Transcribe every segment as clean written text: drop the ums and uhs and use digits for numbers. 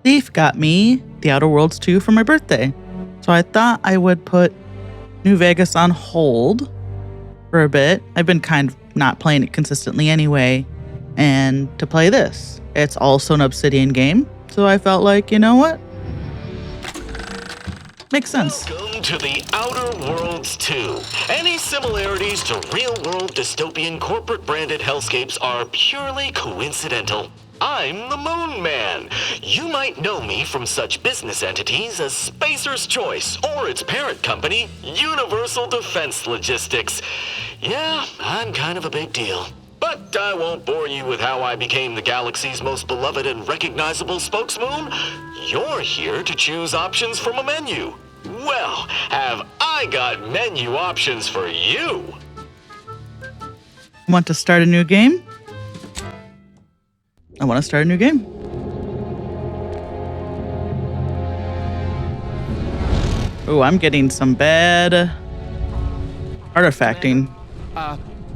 Thief got me The Outer Worlds 2 for my birthday. So I thought I would put New Vegas on hold for a bit. I've been kind of not playing it consistently anyway. And to play this, it's also an Obsidian game. So I felt like, you know what? Makes sense. Welcome to The Outer Worlds 2. Any similarities to real-world dystopian corporate-branded hellscapes are purely coincidental. I'm the Moon Man. You might know me from such business entities as Spacer's Choice or its parent company, Universal Defense Logistics. Yeah, I'm kind of a big deal. But I won't bore you with how I became the galaxy's most beloved and recognizable spokesmoon. You're here to choose options from a menu. Well, have I got menu options for you? Want to start a new game? I want to start a new game. Oh, I'm getting some bad artifacting.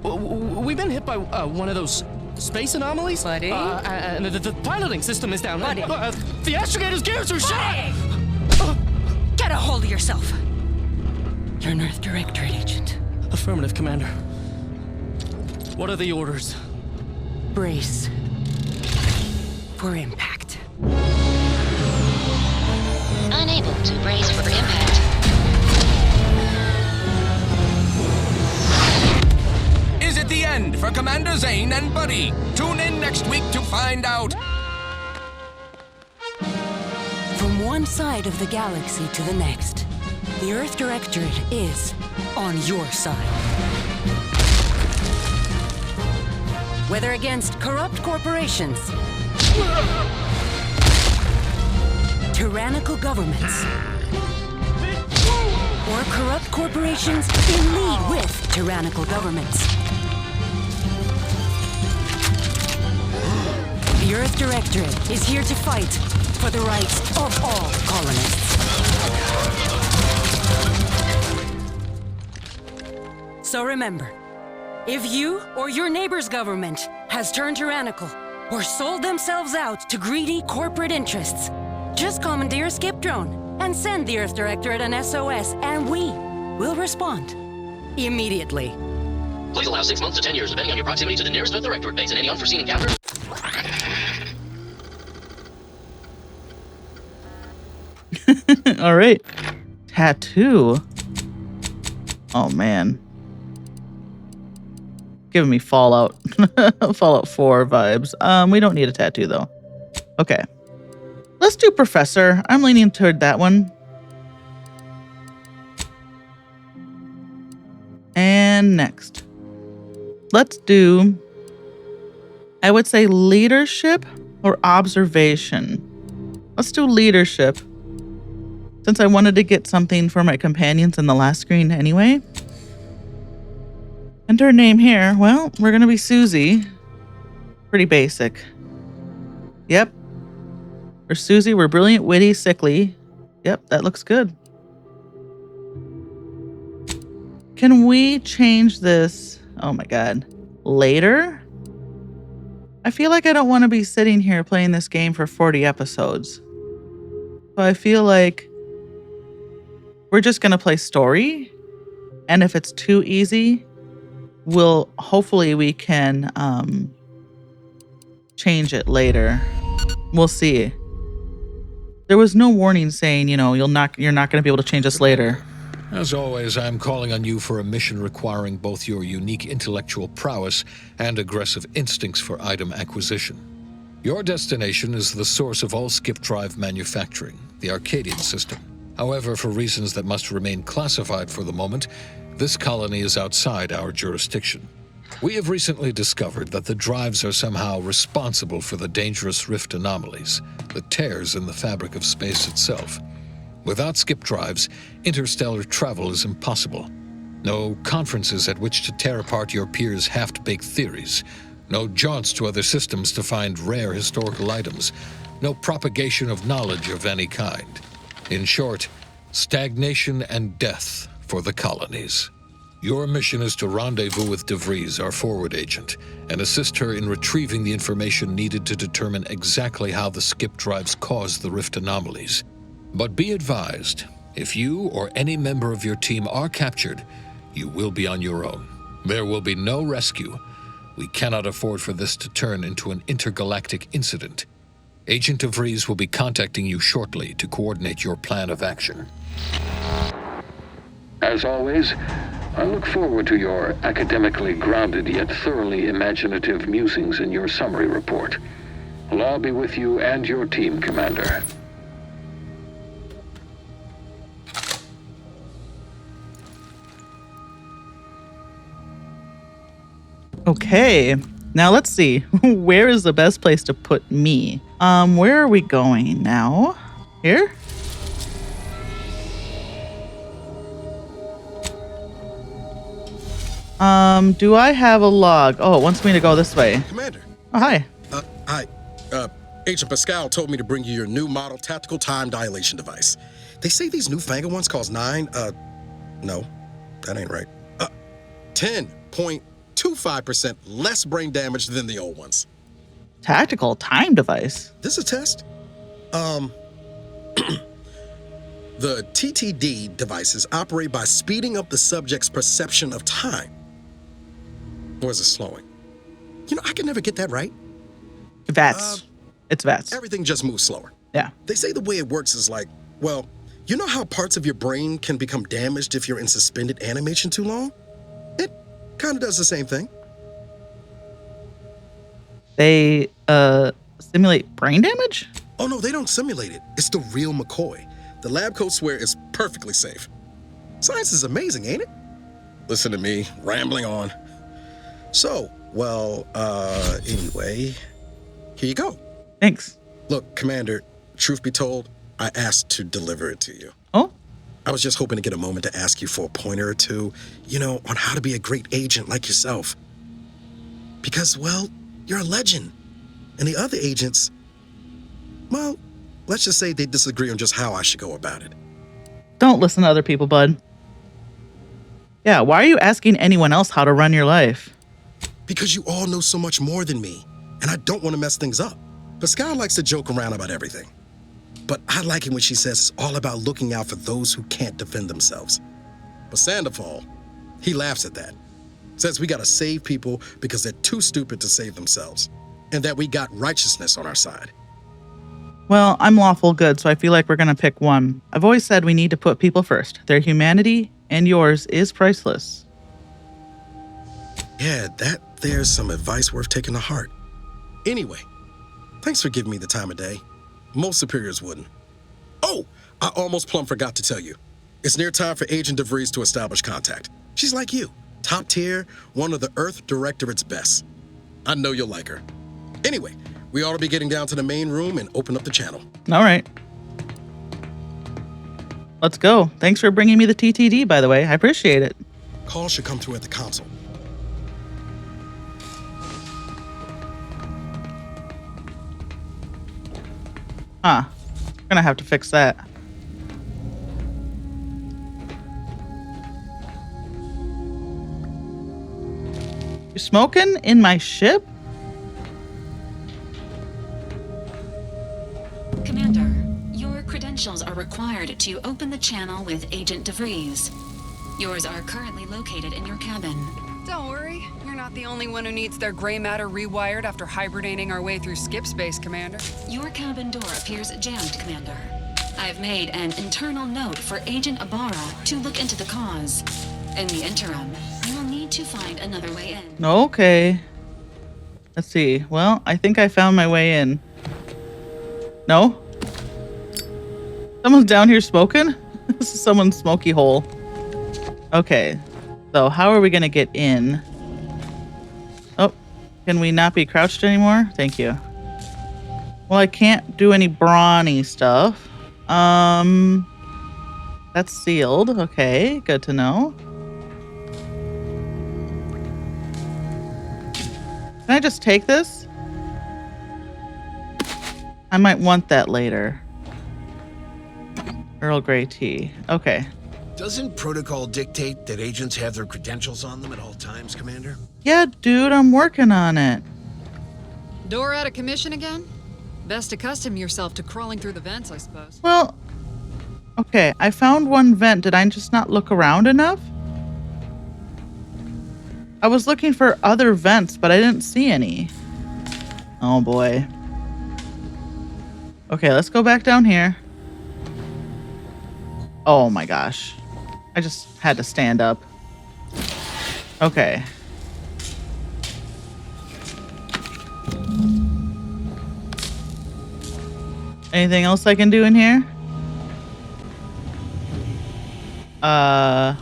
We've been hit by one of those space anomalies. Buddy? And the piloting system is down. Buddy? The astrogator's gears are shot! Get a hold of yourself. You're an Earth Directorate agent. Affirmative, Commander. What are the orders? Brace for impact. Unable to brace for impact. Is it the end for Commander Zane and Buddy? Tune in next week to find out. From one side of the galaxy to the next, the Earth Directorate is on your side. Whether against corrupt corporations, tyrannical governments, or corrupt corporations in league with tyrannical governments, the Earth Directorate is here to fight for the rights of all colonists. So remember, if you or your neighbor's government has turned tyrannical or sold themselves out to greedy corporate interests, just commandeer a skip drone and send the Earth Directorate an SOS, and we will respond immediately. Please allow 6 months to 10 years, depending on your proximity to the nearest Earth Directorate base and any unforeseen encounters. All right. Tattoo. Oh, man. Giving me Fallout. Fallout 4 vibes. We don't need a tattoo, though. Okay. Let's do Professor. I'm leaning toward that one. And next. Let's do, I would say, leadership or observation. Let's do leadership. Since I wanted to get something for my companions in the last screen anyway. Enter a name here. Well, we're going to be Susie. Pretty basic. Yep. We're Susie. We're brilliant, witty, sickly. Yep, that looks good. Can we change this? Oh my God. Later? I feel like I don't want to be sitting here playing this game for 40 episodes. So I feel like we're just going to play story. And if it's too easy, hopefully we can change it later. We'll see. There was no warning saying, you're not going to be able to change this later. As always, I'm calling on you for a mission requiring both your unique intellectual prowess and aggressive instincts for item acquisition. Your destination is the source of all skip drive manufacturing, the Arcadian system. However, for reasons that must remain classified for the moment, this colony is outside our jurisdiction. We have recently discovered that the drives are somehow responsible for the dangerous rift anomalies, the tears in the fabric of space itself. Without skip drives, interstellar travel is impossible. No conferences at which to tear apart your peers' half-baked theories. No jaunts to other systems to find rare historical items. No propagation of knowledge of any kind. In short, stagnation and death for the colonies. Your mission is to rendezvous with DeVries, our forward agent, and assist her in retrieving the information needed to determine exactly how the skip drives caused the rift anomalies. But be advised, if you or any member of your team are captured, you will be on your own. There will be no rescue. We cannot afford for this to turn into an intergalactic incident. Agent DeVries will be contacting you shortly to coordinate your plan of action. As always, I look forward to your academically grounded yet thoroughly imaginative musings in your summary report. I'll be with you and your team, Commander. Okay, now let's see. Where is the best place to put me? Where are we going now? Here? Do I have a log? Oh, it wants me to go this way. Commander. Oh, hi. Hi. Agent Pascal told me to bring you your new model tactical time dilation device. They say these newfangled ones cause no, that ain't right. 10.25% less brain damage than the old ones. Tactical time device? This is a test. The TTD devices operate by speeding up the subject's perception of time. Or is it slowing? I can never get that right. VATS. It's VATS. Everything just moves slower. Yeah. They say the way it works is like, well, you know how parts of your brain can become damaged if you're in suspended animation too long? It kind of does the same thing. They, simulate brain damage? Oh, no, they don't simulate it. It's the real McCoy. The lab coats swear it's perfectly safe. Science is amazing, ain't it? Listen to me, rambling on. So, anyway, here you go. Thanks. Look, Commander, truth be told, I asked to deliver it to you. Oh? I was just hoping to get a moment to ask you for a pointer or two, on how to be a great agent like yourself. Because, well, you're a legend. And the other agents, well, let's just say they disagree on just how I should go about it. Don't listen to other people, bud. Yeah, why are you asking anyone else how to run your life? Because you all know so much more than me, and I don't want to mess things up. Pascal likes to joke around about everything. But I like it when she says it's all about looking out for those who can't defend themselves. But Sandoval, he laughs at that. Says we gotta save people because they're too stupid to save themselves. And that we got righteousness on our side. Well, I'm lawful good, so I feel like we're gonna pick one. I've always said we need to put people first. Their humanity and yours is priceless. Yeah, there's some advice worth taking to heart. Anyway, thanks for giving me the time of day. Most superiors wouldn't. Oh, I almost plumb forgot to tell you. It's near time for Agent DeVries to establish contact. She's like you, top tier, one of the Earth Directorate's best. I know you'll like her. Anyway, we ought to be getting down to the main room and open up the channel. All right. Let's go. Thanks for bringing me the TTD, by the way. I appreciate it. Calls should come through at the console. Huh. Gonna have to fix that. You smoking in my ship? Commander, your credentials are required to open the channel with Agent DeVries. Yours are currently located in your cabin. Don't worry, you're not the only one who needs their gray matter rewired after hibernating our way through skip space, Commander. Your cabin door appears jammed, Commander. I've made an internal note for Agent Ibarra to look into the cause. In the interim, you will need to find another way in. Okay. Let's see. Well, I think I found my way in. No? Someone's down here smoking? This is someone's smoky hole. Okay. So how are we going to get in? Oh, can we not be crouched anymore? Thank you. Well, I can't do any brawny stuff. That's sealed. Okay, good to know. Can I just take this? I might want that later. Earl Grey tea. Okay. Doesn't protocol dictate that agents have their credentials on them at all times, Commander? Yeah, dude, I'm working on it. Door out of commission again? Best accustom yourself to crawling through the vents, I suppose. Well, okay, I found one vent. Did I just not look around enough? I was looking for other vents, but I didn't see any. Oh boy. Okay, let's go back down here. Oh my gosh. I just had to stand up. Okay. Anything else I can do in here? Nah,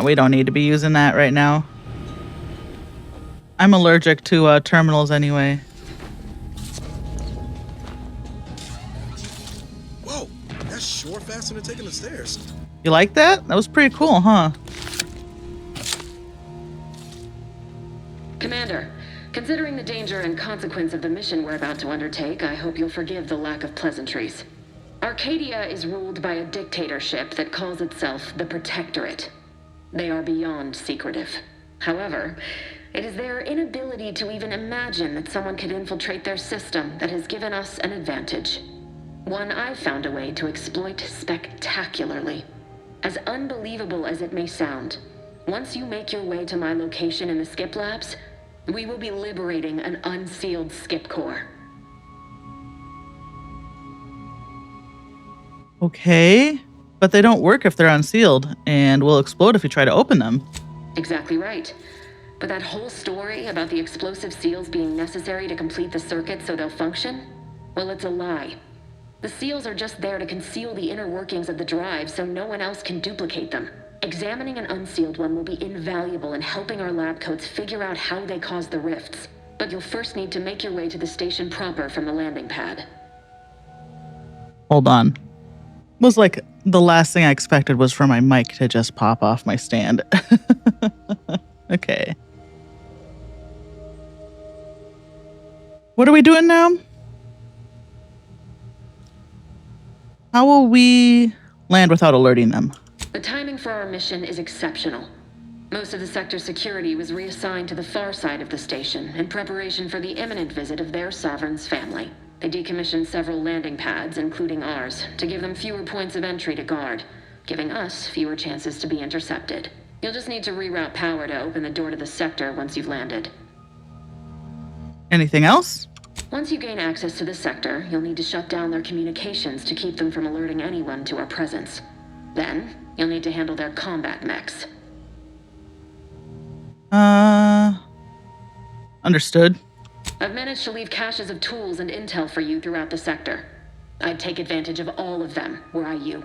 we don't need to be using that right now. I'm allergic to terminals anyway. Whoa, that's sure faster than taking the stairs. You like that? That was pretty cool, huh? Commander, considering the danger and consequence of the mission we're about to undertake, I hope you'll forgive the lack of pleasantries. Arcadia is ruled by a dictatorship that calls itself the Protectorate. They are beyond secretive. However, it is their inability to even imagine that someone could infiltrate their system that has given us an advantage. One I've found a way to exploit spectacularly. As unbelievable as it may sound, once you make your way to my location in the Skip Labs, we will be liberating an unsealed Skip core. Okay, but they don't work if they're unsealed and will explode if you try to open them. Exactly right. But that whole story about the explosive seals being necessary to complete the circuit so they'll function? Well, it's a lie. The seals are just there to conceal the inner workings of the drive so no one else can duplicate them. Examining an unsealed one will be invaluable in helping our lab coats figure out how they cause the rifts. But you'll first need to make your way to the station proper from the landing pad. Hold on. Was like the last thing I expected was for my mic to just pop off my stand. Okay. What are we doing now? How will we land without alerting them? The timing for our mission is exceptional. Most of the sector's security was reassigned to the far side of the station in preparation for the imminent visit of their sovereign's family. They decommissioned several landing pads, including ours, to give them fewer points of entry to guard, giving us fewer chances to be intercepted. You'll just need to reroute power to open the door to the sector once you've landed. Anything else? Once you gain access to the sector, you'll need to shut down their communications to keep them from alerting anyone to our presence. Then, you'll need to handle their combat mechs. Understood. I've managed to leave caches of tools and intel for you throughout the sector. I'd take advantage of all of them, were I you.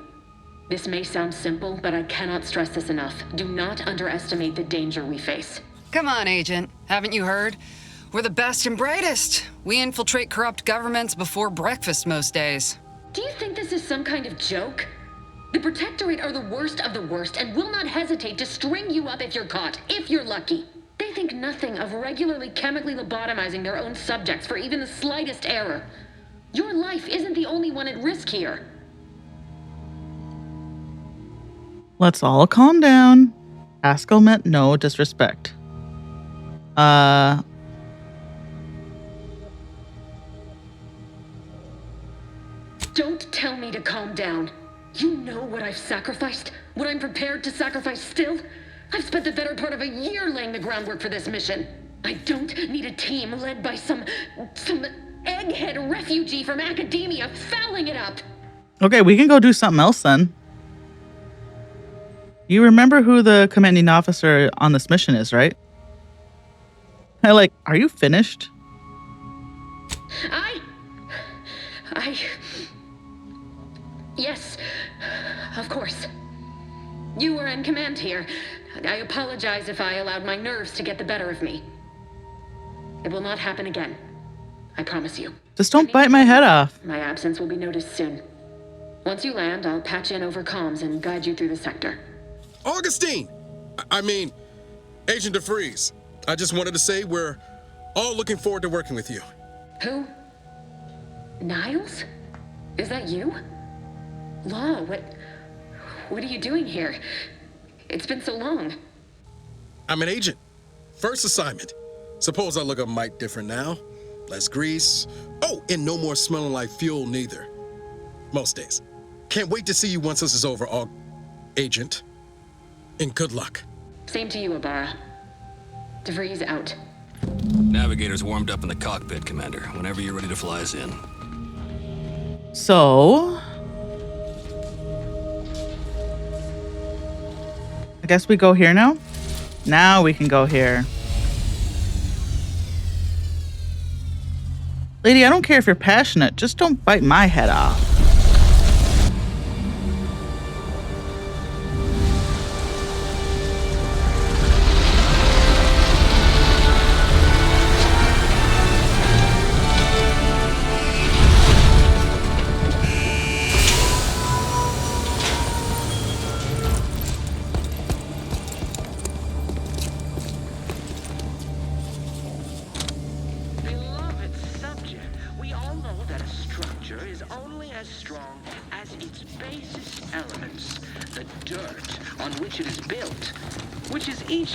This may sound simple, but I cannot stress this enough. Do not underestimate the danger we face. Come on, Agent. Haven't you heard? We're the best and brightest. We infiltrate corrupt governments before breakfast most days. Do you think this is some kind of joke? The Protectorate are the worst of the worst and will not hesitate to string you up if you're caught, if you're lucky. They think nothing of regularly chemically lobotomizing their own subjects for even the slightest error. Your life isn't the only one at risk here. Let's all calm down. Haskell meant no disrespect. Don't tell me to calm down. You know what I've sacrificed? What I'm prepared to sacrifice still? I've spent the better part of a year laying the groundwork for this mission. I don't need a team led by some egghead refugee from academia fouling it up. Okay, we can go do something else then. You remember who the commanding officer on this mission is, right? Are you finished? Yes, of course. You were in command here. I apologize if I allowed my nerves to get the better of me. It will not happen again. I promise you. Just don't bite my head off. My absence will be noticed soon. Once you land, I'll patch in over comms and guide you through the sector. Augustine! Agent DeFreeze. I just wanted to say we're all looking forward to working with you. Who? Niles? Is that you? Law, what are you doing here? It's been so long. I'm an agent. First assignment. Suppose I look a mite different now. Less grease. Oh, and no more smelling like fuel neither. Most days. Can't wait to see you once this is over, Agent. And good luck. Same to you, Ibarra. DeVries out. Navigator's warmed up in the cockpit, Commander. Whenever you're ready to fly us in. So, I guess we go here now? Now we can go here. Lady, I don't care if you're passionate. Just don't bite my head off.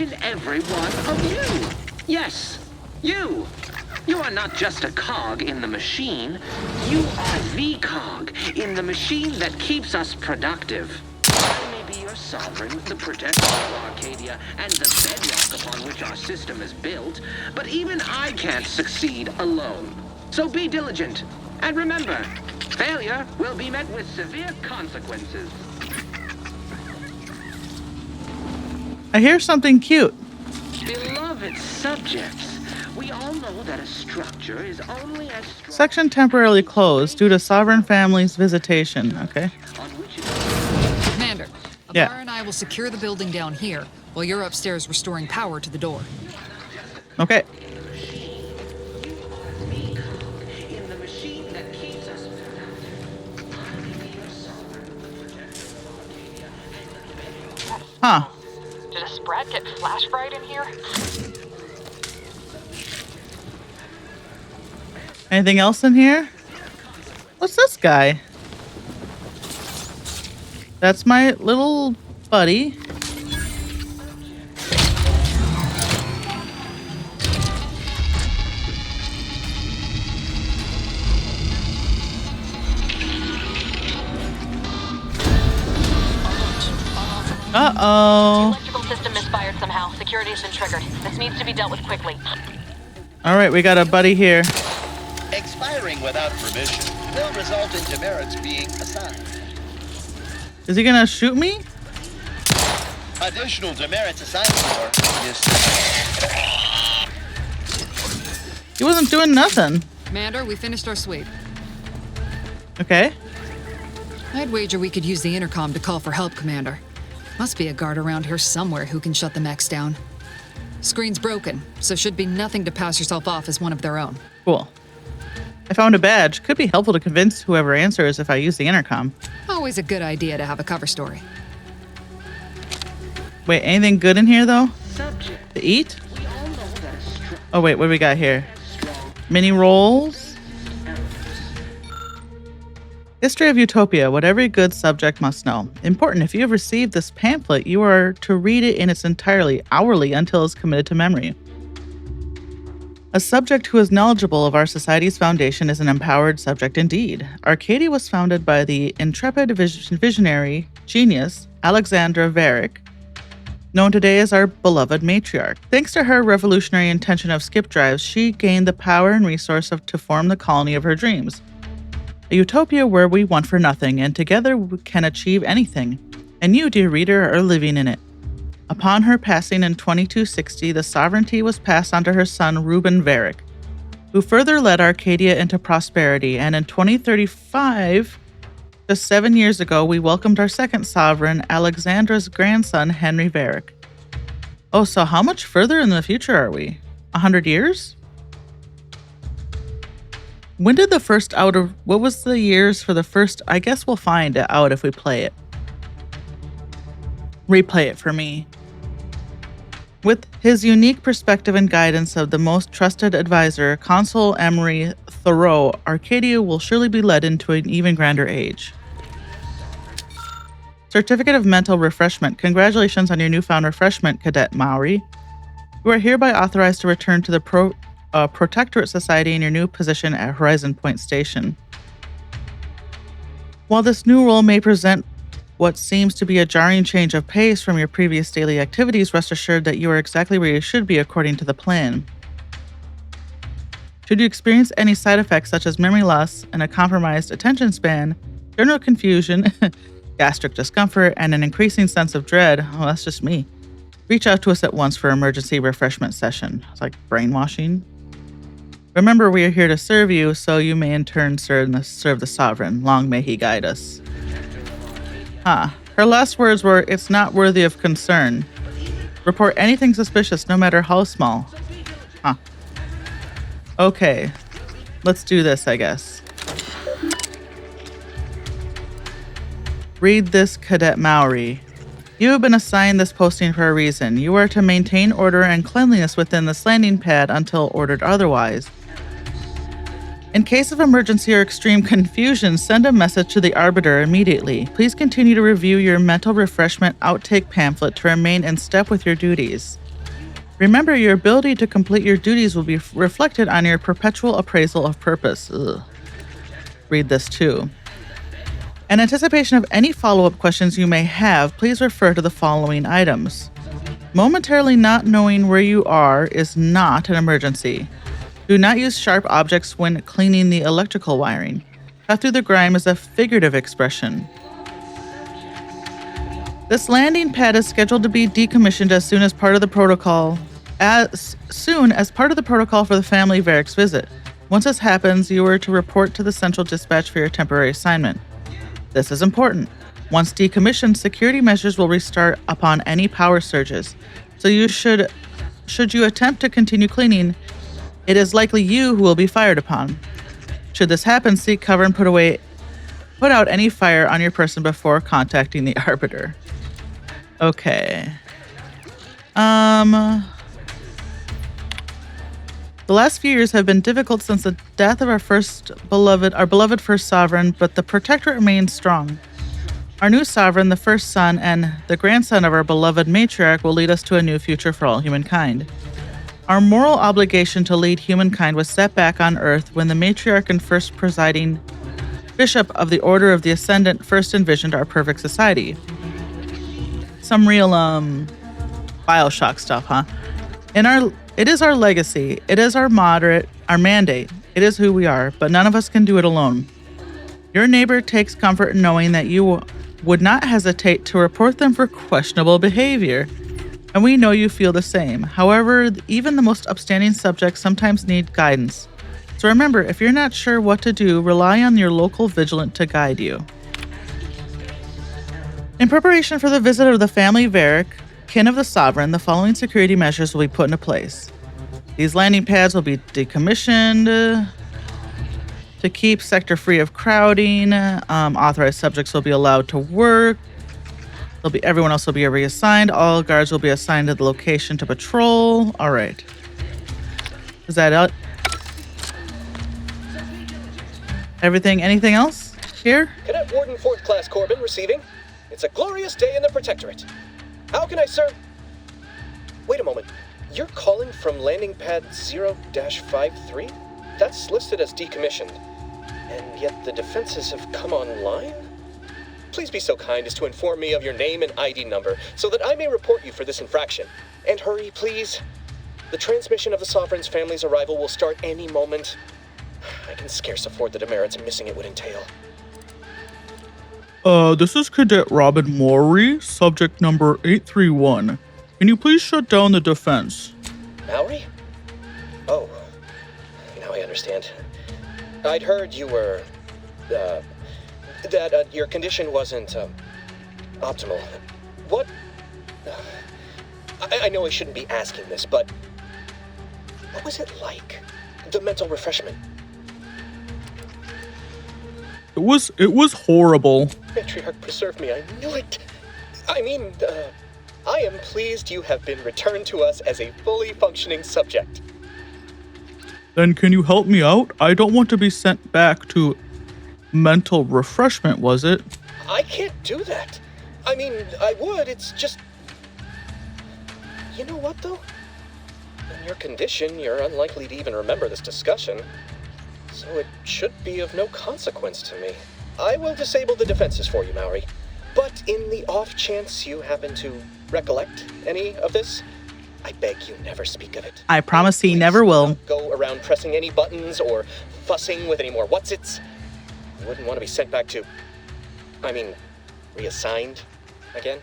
And every one of you. Yes, you. You are not just a cog in the machine. You are the cog in the machine that keeps us productive. I may be your sovereign, the protector of Arcadia, and the bedrock upon which our system is built, but even I can't succeed alone. So be diligent. And remember, failure will be met with severe consequences. I hear something cute. Beloved subjects, we all know that a structure is only as strong. Section temporarily closed due to sovereign family's visitation. Okay. Commander, Ibarra and I will secure the building down here while you're upstairs restoring power to the door. Okay. Huh. Did a sprat get flash fried in here? Anything else in here? What's this guy? That's my little buddy. Uh-oh. The electrical system misfired somehow. Security has been triggered. This needs to be dealt with quickly. All right, we got a buddy here. Expiring without permission will result in demerits being assigned. Is he gonna shoot me? Additional demerits assigned for is... He wasn't doing nothing. Commander, we finished our sweep. Okay. I'd wager we could use the intercom to call for help, Commander. Must be a guard around here somewhere who can shut the mechs down. Screen's broken, so should be nothing to pass yourself off as one of their own. Cool. I found a badge. Could be helpful to convince whoever answers if I use the intercom. Always a good idea to have a cover story. Wait, anything good in here, though? To eat? Oh, wait, what do we got here? Mini rolls? History of Utopia, what every good subject must know. Important, if you have received this pamphlet, you are to read it in its entirety, hourly, until it's committed to memory. A subject who is knowledgeable of our society's foundation is an empowered subject indeed. Arcadia was founded by the intrepid visionary genius Alexandra Varick, known today as our beloved matriarch. Thanks to her revolutionary intention of skip drives, she gained the power and resource to form the colony of her dreams. A utopia where we want for nothing, and together we can achieve anything. And you, dear reader, are living in it. Upon her passing in 2260, the sovereignty was passed on to her son, Reuben Varick, who further led Arcadia into prosperity. And in 2035, just 7 years ago, we welcomed our second sovereign, Alexandra's grandson, Henry Varick. Oh, so how much further in the future are we? 100 years? When did the first outer... What was the years for the first... I guess we'll find it out if we play it. Replay it for me. With his unique perspective and guidance of the most trusted advisor, Consul Emery Thoreau, Arcadia will surely be led into an even grander age. Certificate of Mental Refreshment. Congratulations on your newfound refreshment, Cadet Maury. You are hereby authorized to return to the Protectorate Society in your new position at Horizon Point Station. While this new role may present what seems to be a jarring change of pace from your previous daily activities, rest assured that you are exactly where you should be according to the plan. Should you experience any side effects such as memory loss and a compromised attention span, general confusion, gastric discomfort, and an increasing sense of dread, oh, that's just me, reach out to us at once for emergency refreshment session. It's like brainwashing. Remember, we are here to serve you, so you may in turn serve the Sovereign. Long may he guide us. Her last words were, "It's not worthy of concern. Report anything suspicious, no matter how small." Okay. Let's do this, I guess. Read this, Cadet Maury. You have been assigned this posting for a reason. You are to maintain order and cleanliness within this landing pad until ordered otherwise. In case of emergency or extreme confusion, send a message to the Arbiter immediately. Please continue to review your mental refreshment outtake pamphlet to remain in step with your duties. Remember, your ability to complete your duties will be reflected on your perpetual appraisal of purpose. Ugh. Read this too. In anticipation of any follow-up questions you may have, please refer to the following items. Momentarily not knowing where you are is not an emergency. Do not use sharp objects when cleaning the electrical wiring. Cut through the grime is a figurative expression. This landing pad is scheduled to be decommissioned as soon as part of the protocol for the family Varric's visit. Once this happens, you are to report to the central dispatch for your temporary assignment. This is important. Once decommissioned, security measures will restart upon any power surges. So should you attempt to continue cleaning, it is likely you who will be fired upon. Should this happen, seek cover and put out any fire on your person before contacting the Arbiter. Okay. The last few years have been difficult since the death of our beloved first sovereign, but the Protectorate remains strong. Our new sovereign, the first son and the grandson of our beloved matriarch, will lead us to a new future for all humankind. Our moral obligation to lead humankind was set back on Earth when the matriarch and first presiding bishop of the Order of the Ascendant first envisioned our perfect society. Some real, Bioshock stuff, huh? It is our legacy. It is our mandate. It is who we are, but none of us can do it alone. Your neighbor takes comfort in knowing that you would not hesitate to report them for questionable behavior. And we know you feel the same. However, even the most upstanding subjects sometimes need guidance. So remember, if you're not sure what to do, rely on your local vigilant to guide you. In preparation for the visit of the family Varric, kin of the Sovereign, the following security measures will be put into place. These landing pads will be decommissioned to keep sector free of crowding. Authorized subjects will be allowed to work. Everyone else will be reassigned. All guards will be assigned to the location to patrol. All right. Is that it? Anything else here? Cadet Warden 4th Class Corbin receiving. It's a glorious day in the Protectorate. How can I serve? Wait a moment. You're calling from landing pad 0-53? That's listed as decommissioned. And yet the defenses have come online? Please be so kind as to inform me of your name and ID number so that I may report you for this infraction. And hurry, please. The transmission of the Sovereign's family's arrival will start any moment. I can scarce afford the demerits missing it would entail. This is Cadet Robin Maury, subject number 831. Can you please shut down the defense? Maury? Oh, now I understand. I'd heard you were, that your condition wasn't, optimal. What? I know I shouldn't be asking this, but what was it like? The mental refreshment? It was horrible. Matriarch preserve me, I knew it. I mean, I am pleased you have been returned to us as a fully functioning subject. Then can you help me out? I don't want to be sent back to mental refreshment, was it? I can't do that. I mean, I would, it's just... You know what, though? In your condition, you're unlikely to even remember this discussion. So it should be of no consequence to me. I will disable the defenses for you, Maori. But in the off chance you happen to recollect any of this, I beg you never speak of it. I promise he never will. Go around pressing any buttons or fussing with any more whatsits. You wouldn't want to be sent back to... reassigned again.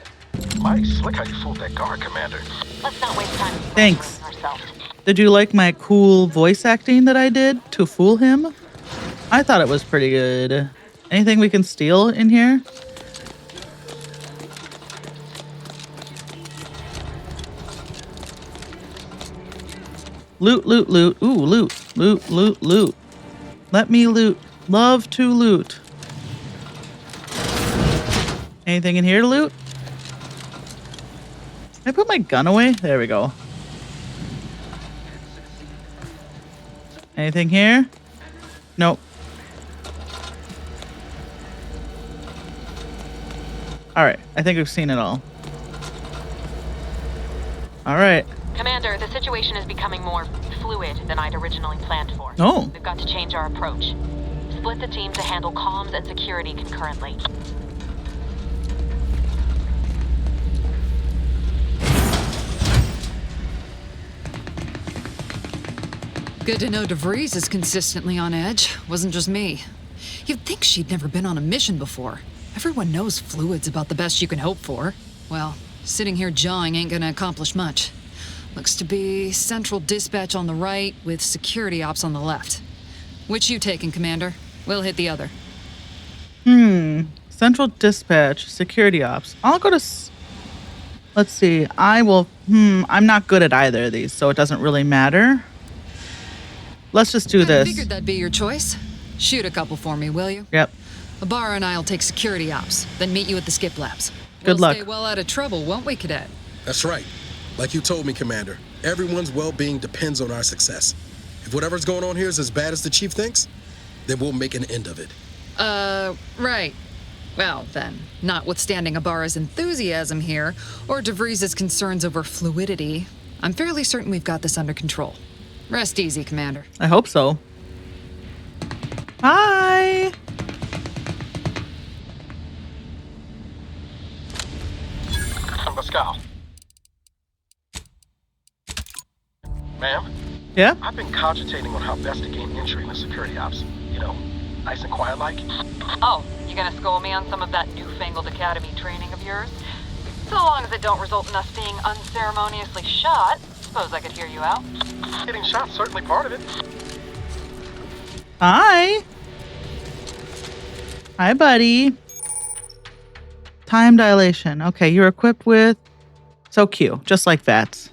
Mighty slick how you fooled that guard, Commander. Let's not waste time. Thanks. Did you like my cool voice acting that I did to fool him? I thought it was pretty good. Anything we can steal in here? Loot, loot, loot. Ooh, loot, loot, loot, loot. Let me loot. Love to loot. Anything in here to loot? Can I put my gun away? There we go. Anything here? Nope. Alright, I think we've seen it all. Alright. Commander, the situation is becoming more fluid than I'd originally planned for. Oh. We've got to change our approach. Split the team to handle comms and security concurrently. Good to know DeVries is consistently on edge. Wasn't just me. You'd think she'd never been on a mission before. Everyone knows fluid's about the best you can hope for. Well, sitting here jawing ain't gonna accomplish much. Looks to be central dispatch on the right with security ops on the left. Which you taking, Commander? We'll hit the other. Central dispatch, security ops. I'll go to... Let's see. I will... I'm not good at either of these, so it doesn't really matter. Let's just do this. I figured that'd be your choice. Shoot a couple for me, will you? Yep. Ibarra and I'll take security ops, then meet you at the skip labs. Good luck. We'll stay well out of trouble, won't we, Cadet? That's right. Like you told me, Commander, everyone's well-being depends on our success. If whatever's going on here is as bad as the Chief thinks, then we'll make an end of it. Right. Well, then, notwithstanding Ibarra's enthusiasm here, or DeVries' concerns over fluidity, I'm fairly certain we've got this under control. Rest easy, Commander. I hope so. Hi! Pascal. Ma'am? Yeah? I've been cogitating on how best to gain entry in the security ops. You know, nice and quiet like. Oh, you gonna school me on some of that newfangled academy training of yours? So long as it don't result in us being unceremoniously shot, suppose I could hear you out. Getting shot's certainly part of it. Hi! Hi, buddy. Time dilation. Okay, you're equipped with... So cute, just like VATS.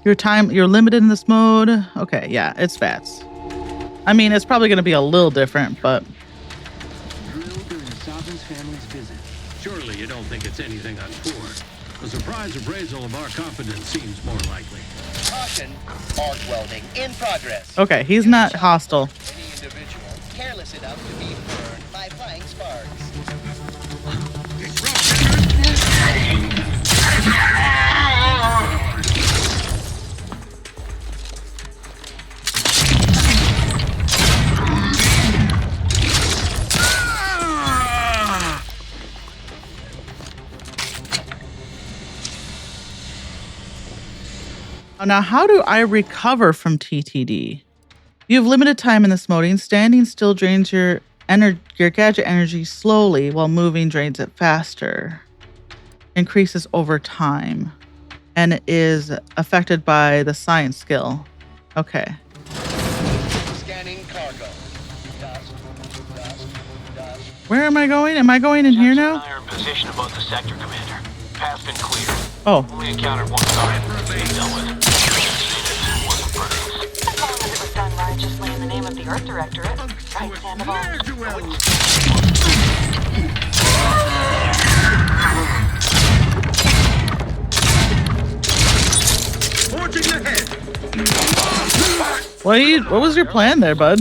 You're limited in this mode. Okay, yeah, it's VATS. I mean, it's probably going to be a little different, but... Drill during Sabin's family's visit. Surely you don't think it's anything untoward. A surprise appraisal of our confidence seems more likely. Caution, arc welding in progress. Okay, he's not hostile. Any individual careless enough to be burned by flying sparks. Now, how do I recover from TTD? You have limited time in this mode. Standing still drains your gadget energy slowly, while moving drains it faster. Increases over time. And is affected by the science skill. Okay. Scanning cargo. Dust. Where am I going? Am I going in here now? I are in position above the sector, Commander. Path's been cleared. Oh. Only encountered one target. Dealt with. Wasn't burning. As long as it was done righteously in the name of the Earth Directorate. Right, Sandoval? What was your plan there, bud?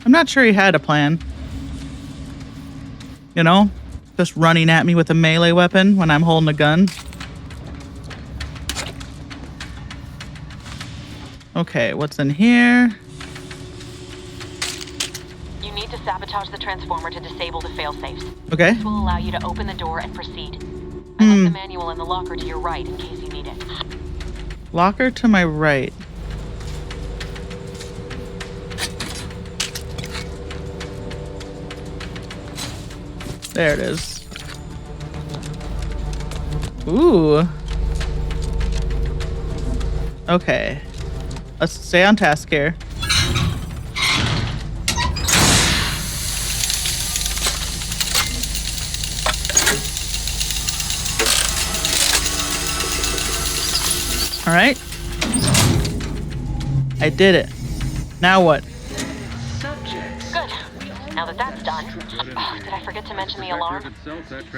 I'm not sure he had a plan. You know? Just running at me with a melee weapon when I'm holding a gun. Okay, what's in here? You need to sabotage the transformer to disable the failsafes. Okay. This will allow you to open the door and proceed. I left the manual in the locker to your right in case you need it. Locker to my right. There it is. Ooh. Okay. Let's stay on task here. All right. I did it. Now what? Good. Now that that's done. Oh, did I forget to mention the alarm?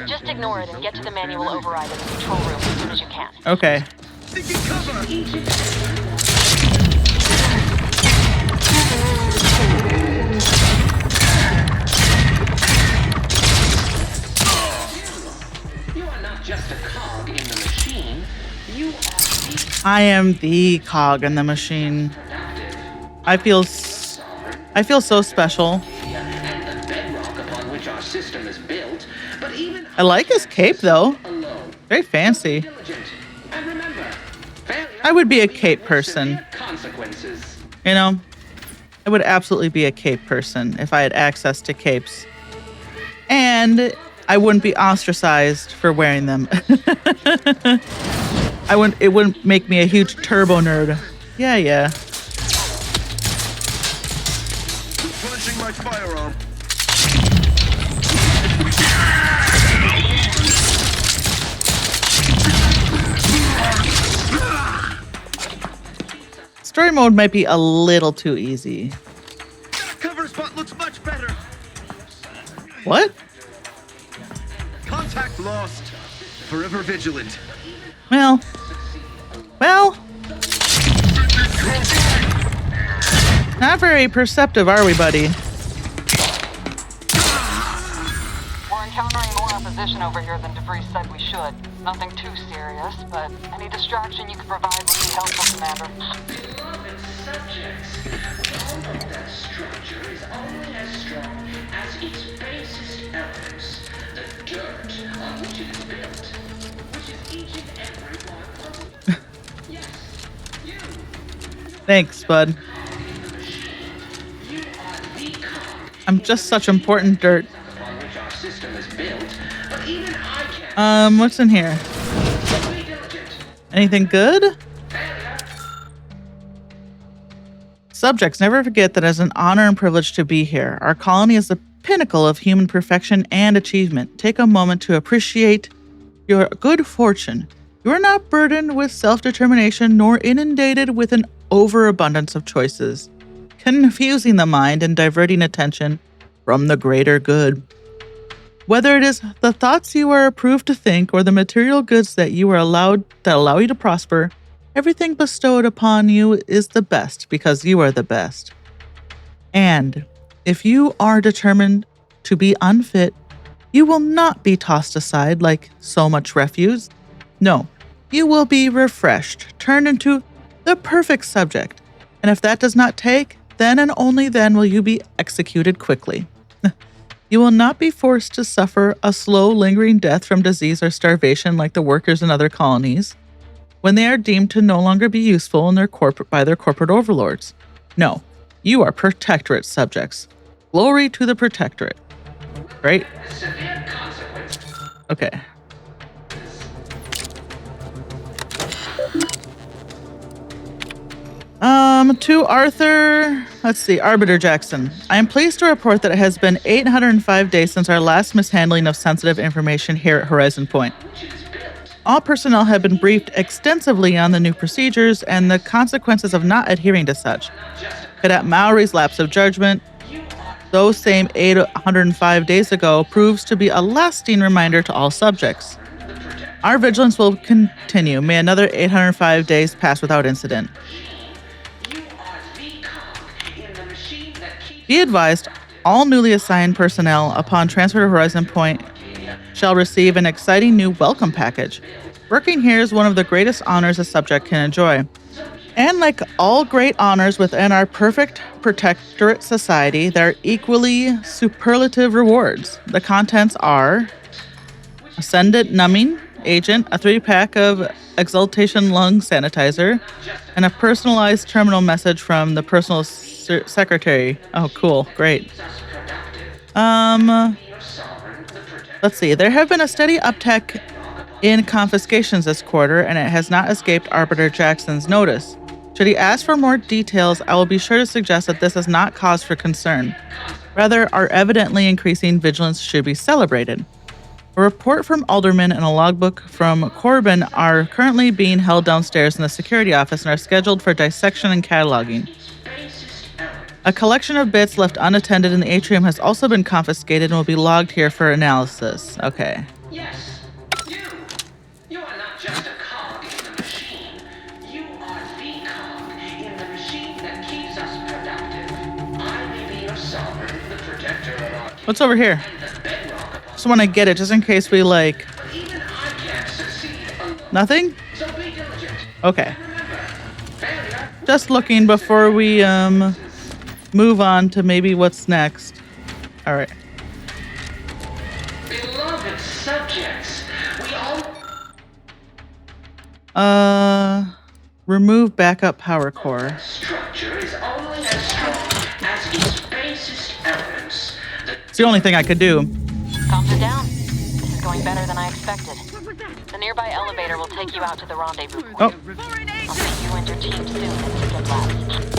Just ignore it and get to the manual override in the control room as soon as you can. Okay. You are not just a cog in the machine. You are I am the cog in the machine. I feel so special. and the bedrock upon which our system is built. But even I like his cape though. Very fancy. and remember, I would be a cape person. consequences. You know, I would absolutely be a cape person if I had access to capes. And I wouldn't be ostracized for wearing them. It wouldn't make me a huge turbo nerd. Yeah. Punching my firearm. Story mode might be a little too easy. Cover spot looks much better. What? Contact lost. Forever vigilant. Well. Not very perceptive, are we, buddy? We're encountering more opposition over here than DeVries said we should. Nothing too serious, but any distraction you could provide would be helpful, Commander. Beloved subjects, all of that structure is only as strong as its basest elements, the dirt on which it is built, which is each and every one of them. Yes, you. Thanks, bud. I'm just such important dirt. Upon which our system is built, but even I can. What's in here? Anything good? Subjects, never forget that it's an honor and privilege to be here. Our colony is the pinnacle of human perfection and achievement. Take a moment to appreciate your good fortune. You are not burdened with self-determination nor inundated with an overabundance of choices, confusing the mind and diverting attention from the greater good. Whether it is the thoughts you are approved to think or the material goods that allow you to prosper, everything bestowed upon you is the best because you are the best. And if you are determined to be unfit, you will not be tossed aside like so much refuse. No, you will be refreshed, turned into the perfect subject. And if that does not take, then and only then will you be executed quickly. You will not be forced to suffer a slow, lingering death from disease or starvation like the workers in other colonies, when they are deemed to no longer be useful in by their corporate overlords. No, you are protectorate subjects. Glory to the protectorate. Right? Okay. To Arthur, let's see, Arbiter Jackson. I am pleased to report that it has been 805 days since our last mishandling of sensitive information here at Horizon Point. All personnel have been briefed extensively on the new procedures and the consequences of not adhering to such. Cadet Maori's lapse of judgment those same 805 days ago proves to be a lasting reminder to all subjects. Our vigilance will continue. May another 805 days pass without incident. Be advised, all newly assigned personnel upon transfer to Horizon Point shall receive an exciting new welcome package. Working here is one of the greatest honors a subject can enjoy. And like all great honors within our perfect protectorate society, there are equally superlative rewards. The contents are Ascendant Numbing Agent, a 3-pack of Exaltation Lung Sanitizer, and a personalized terminal message from the personal secretary. Oh, cool. Great. Let's see. There have been a steady uptick in confiscations this quarter, and it has not escaped Arbiter Jackson's notice. Should he ask for more details, I will be sure to suggest that this is not cause for concern. Rather, our evidently increasing vigilance should be celebrated. A report from Alderman and a logbook from Corbin are currently being held downstairs in the security office and are scheduled for dissection and cataloging. A collection of bits left unattended in the atrium has also been confiscated and will be logged here for analysis. Okay. Yes, you are not just a cog in the machine. You are the cog in the machine that keeps us productive. I may be your sovereign, the protector of our... What's over here? Just want to get it just in case we like... Nothing? Okay. Just looking before we move on to maybe what's next. All right. Beloved subjects, we all... Remove backup power core. Structure is only as strong as its basest elements. It's the only thing I could do. Comms are down. This is going better than I expected. The nearby elevator will take you out to the rendezvous point. Oh. I'll see you and your team soon at Ticket Labs.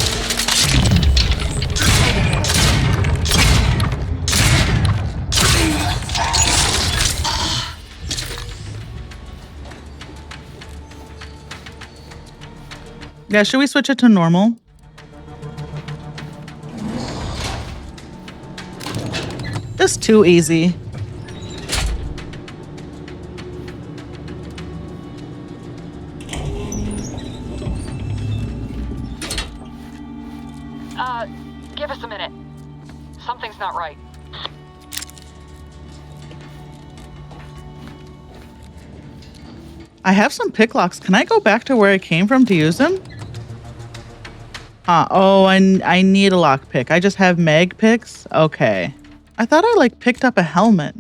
Yeah, should we switch it to normal? This is too easy. Give us a minute. Something's not right. I have some pick locks. Can I go back to where I came from to use them? Oh, I need a lock pick. I just have mag picks? Okay. I thought I like picked up a helmet.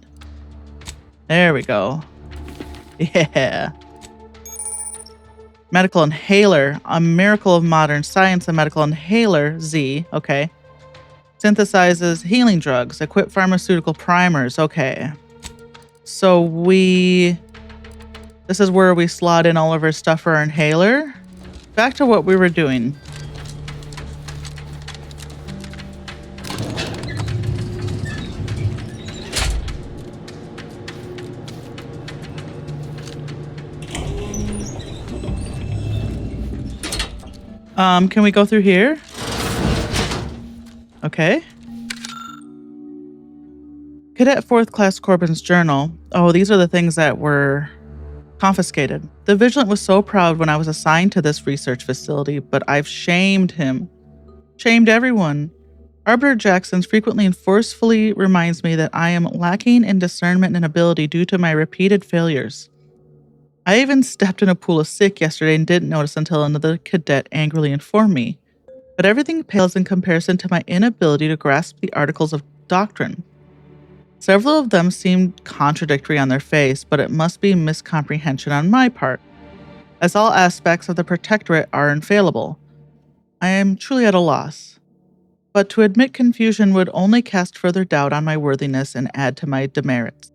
There we go. Yeah. Medical inhaler. A miracle of modern science. A medical inhaler. Z. Okay. Synthesizes healing drugs. Equip pharmaceutical primers. Okay. So this is where we slot in all of our stuff for our inhaler. Back to what we were doing. Can we go through here? Okay. Cadet 4th Class Corbin's journal. Oh, these are the things that were confiscated. The Vigilant was so proud when I was assigned to this research facility, but I've shamed him. Shamed everyone. Arbiter Jackson frequently and forcefully reminds me that I am lacking in discernment and ability due to my repeated failures. I even stepped in a pool of sick yesterday and didn't notice until another cadet angrily informed me. But everything pales in comparison to my inability to grasp the articles of doctrine. Several of them seemed contradictory on their face, but it must be miscomprehension on my part, as all aspects of the Protectorate are infallible. I am truly at a loss. But to admit confusion would only cast further doubt on my worthiness and add to my demerits.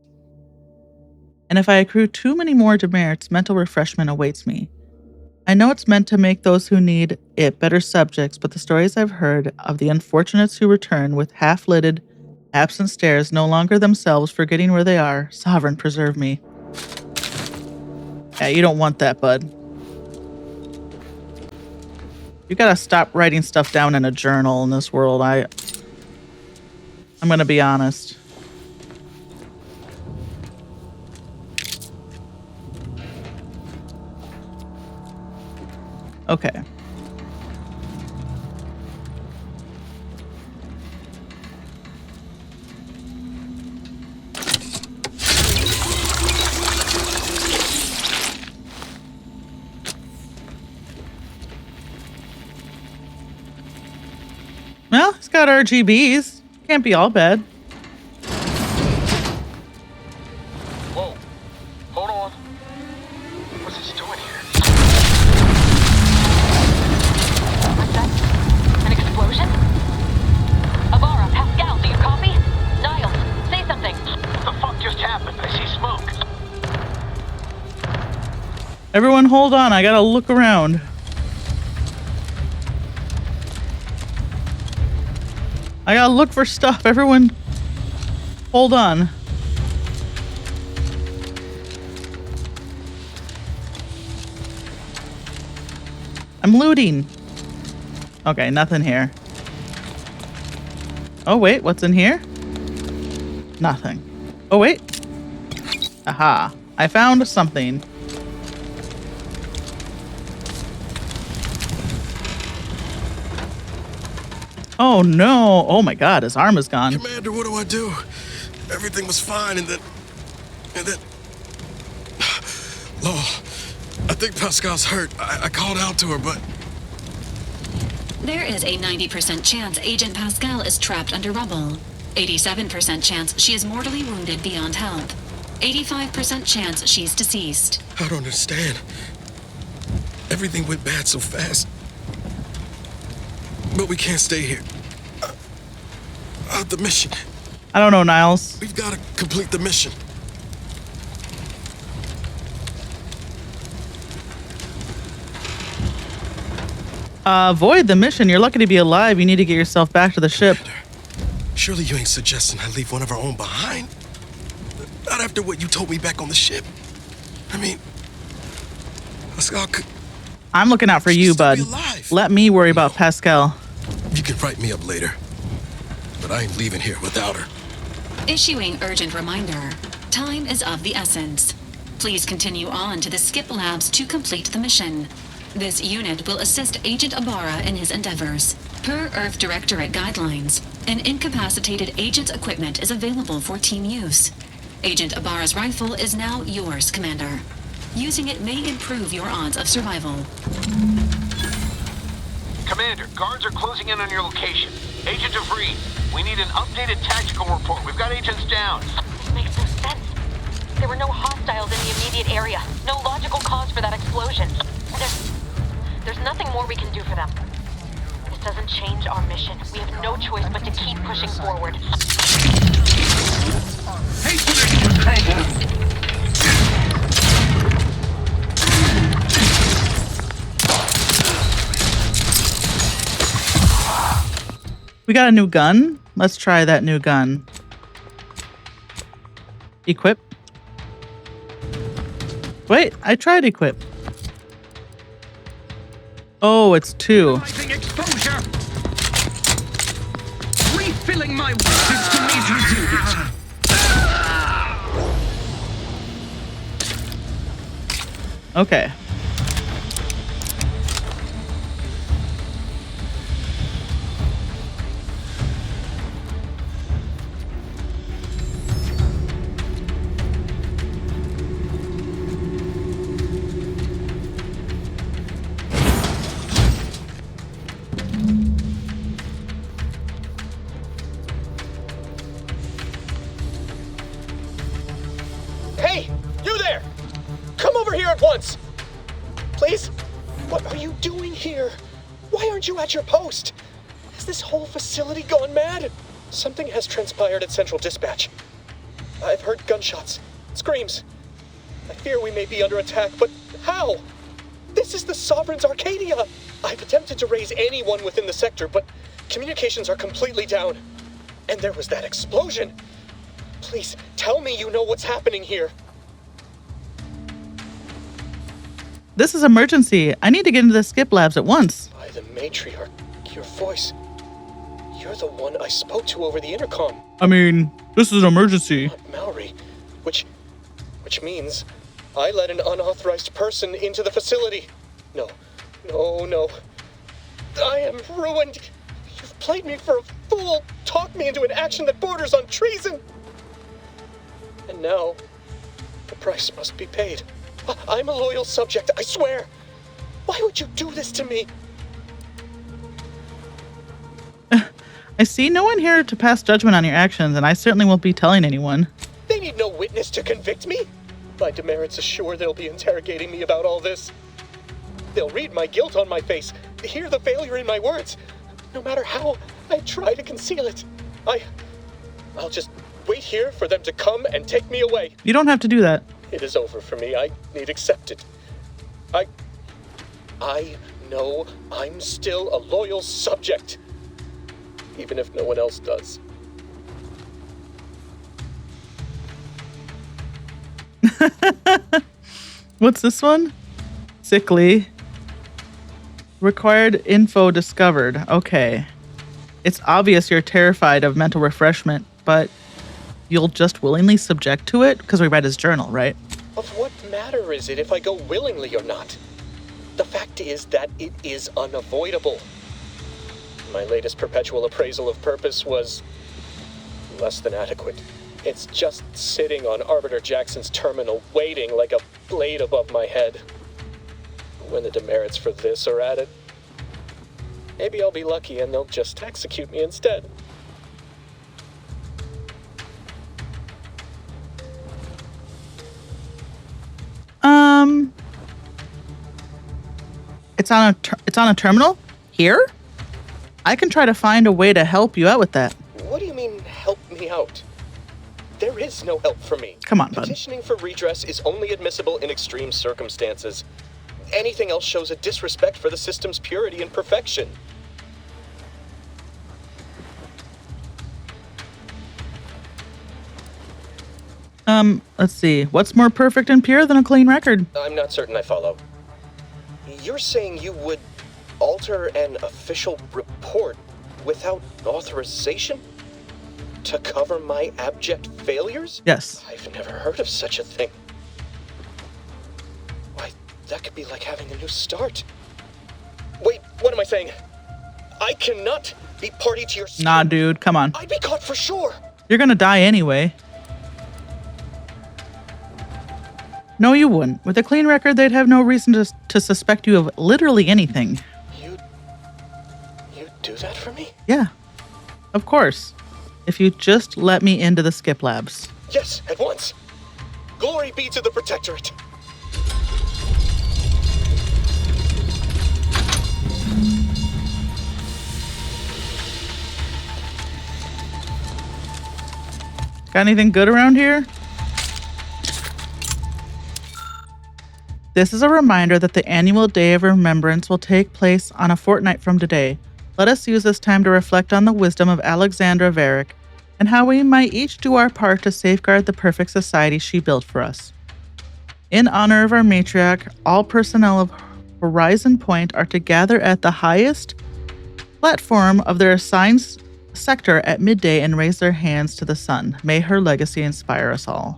And if I accrue too many more demerits, mental refreshment awaits me. I know it's meant to make those who need it better subjects, but the stories I've heard of the unfortunates who return with half-lidded, absent stares, no longer themselves, forgetting where they are, sovereign preserve me. Yeah, you don't want that, bud. You gotta stop writing stuff down in a journal in this world. I'm gonna be honest. Okay. Well, it's got RGBs. Can't be all bad. Whoa. Hold on. What's this doing here? What's that? An explosion? Avara, Pascal, do you copy? Niles, say something. What the fuck just happened? I see smoke. Everyone hold on. I gotta look around. I gotta look for stuff. Everyone, hold on. I'm looting. Okay, nothing here. Oh, wait, what's in here? Nothing. Oh, wait. Aha. I found something. Oh no! Oh my God! His arm is gone. Commander, what do I do? Everything was fine, and then, Law, I think Pascal's hurt. I called out to her, but There is a 90% chance Agent Pascal is trapped under rubble. 87% chance she is mortally wounded beyond help. 85% chance she's deceased. I don't understand. Everything went bad so fast. But we can't stay here. The mission. I don't know, Niles. We've got to complete the mission. Avoid the mission. You're lucky to be alive. You need to get yourself back to the ship. Surely you ain't suggesting I leave one of our own behind? Not after what you told me back on the ship. I mean, Pascal could... I'm looking out for you, bud. Let me worry about Pascal. You can write me up later. But I ain't leaving here without her. Issuing urgent reminder. Time is of the essence. Please continue on to the Skip Labs to complete the mission. This unit will assist Agent Ibarra in his endeavors. Per Earth Directorate guidelines, an incapacitated agent's equipment is available for team use. Agent Ibarra's rifle is now yours, Commander. Using it may improve your odds of survival. Commander, guards are closing in on your location. Agent DeVries, we need an updated tactical report. We've got agents down. This makes no sense. There were no hostiles in the immediate area. No logical cause for that explosion. There's nothing more we can do for them. This doesn't change our mission. We have no choice but to keep pushing forward. We got a new gun. Let's try that new gun. Equip. Wait, I tried equip. Oh, it's 2. Exposure! Refilling my weapons to meet resume. Okay. Hey, you there! Come over here at once! Please? What are you doing here? Why aren't you at your post? Has this whole facility gone mad? Something has transpired at Central Dispatch. I've heard gunshots, screams. I fear we may be under attack, but how? This is the Sovereign's Arcadia! I've attempted to raise anyone within the sector, but communications are completely down. And there was that explosion! Please, tell me you know what's happening here. This is emergency. I need to get into the Skip Labs at once. By the matriarch, your voice. You're the one I spoke to over the intercom. I mean, this is an emergency. Mallory, which means I let an unauthorized person into the facility. No. I am ruined. You've played me for a fool, talked me into an action that borders on treason. And now, the price must be paid. I'm a loyal subject, I swear. Why would you do this to me? I see no one here to pass judgment on your actions, and I certainly won't be telling anyone. They need no witness to convict me. My demerits assure they'll be interrogating me about all this. They'll read my guilt on my face, hear the failure in my words. No matter how I try to conceal it, I'll just wait here for them to come and take me away. You don't have to do that. It is over for me. I need accept it. I know I'm still a loyal subject, even if no one else does. What's this one? Sickly. Required info discovered. Okay. It's obvious you're terrified of mental refreshment, but you'll just willingly subject to it? Because we read his journal, right? Of what matter is it if I go willingly or not? The fact is that it is unavoidable. My latest perpetual appraisal of purpose was less than adequate. It's just sitting on Arbiter Jackson's terminal, waiting like a blade above my head. When the demerits for this are added, maybe I'll be lucky and they'll just execute me instead. It's on a terminal? Here? I can try to find a way to help you out with that. What do you mean, help me out? There is no help for me. Come on, bud. Petitioning for redress is only admissible in extreme circumstances. Anything else shows a disrespect for the system's purity and perfection. Let's see. What's more perfect and pure than a clean record? I'm not certain I follow. You're saying you would alter an official report without authorization? To cover my abject failures? Yes. I've never heard of such a thing. Why, that could be like having a new start. Wait, what am I saying? I cannot be party to your... Nah, dude, come on. I'd be caught for sure. You're gonna die anyway. No, you wouldn't. With a clean record, they'd have no reason to suspect you of literally anything. You'd do that for me? Yeah, of course. If you just let me into the skip labs. Yes, at once. Glory be to the Protectorate. Got anything good around here? This is a reminder that the annual Day of Remembrance will take place on a fortnight from today. Let us use this time to reflect on the wisdom of Alexandra Varick and how we might each do our part to safeguard the perfect society she built for us. In honor of our matriarch, all personnel of Horizon Point are to gather at the highest platform of their assigned sector at midday and raise their hands to the sun. May her legacy inspire us all.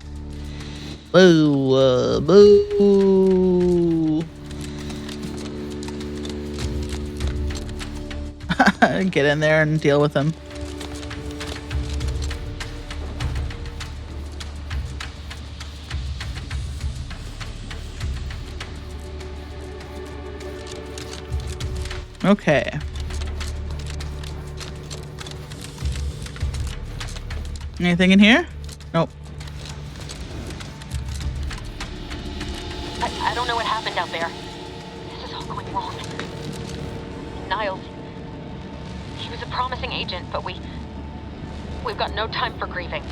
Boo, boo. Get in there and deal with him. Okay. Anything in here? Nope. I don't know what happened out there. This is all going wrong. Niles, he was a promising agent, but we've got no time for grieving.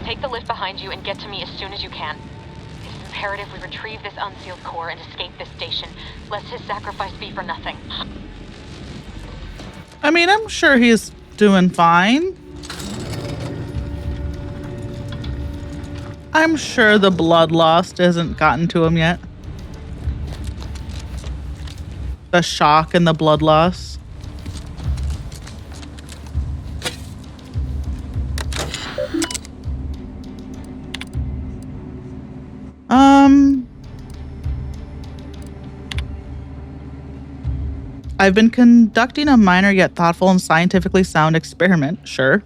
Take the lift behind you and get to me as soon as you can. It's imperative we retrieve this unsealed core and escape this station, lest his sacrifice be for nothing. I mean, I'm sure he's doing fine. I'm sure the blood loss hasn't gotten to him yet. The shock and the blood loss. I've been conducting a minor yet thoughtful and scientifically sound experiment, sure.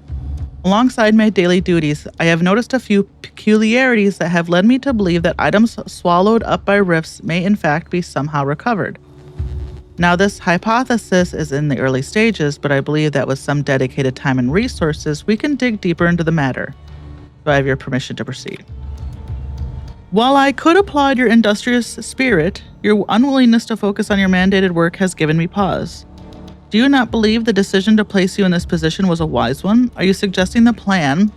Alongside my daily duties, I have noticed a few peculiarities that have led me to believe that items swallowed up by rifts may in fact be somehow recovered. Now, this hypothesis is in the early stages, but I believe that with some dedicated time and resources, we can dig deeper into the matter. Do I have your permission to proceed? While I could applaud your industrious spirit, your unwillingness to focus on your mandated work has given me pause. Do you not believe the decision to place you in this position was a wise one? Are you suggesting the plan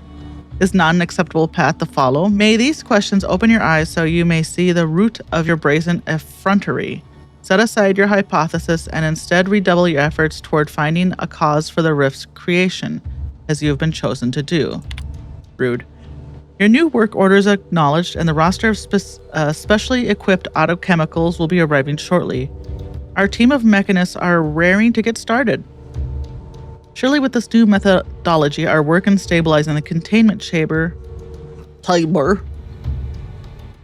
is not an acceptable path to follow? May these questions open your eyes so you may see the root of your brazen effrontery. Set aside your hypothesis and instead redouble your efforts toward finding a cause for the rift's creation, as you have been chosen to do. Rude. Your new work order is acknowledged, and the roster of specially equipped autochemicals will be arriving shortly. Our team of mechanists are raring to get started. Surely with this new methodology, our work in stabilizing the containment chamber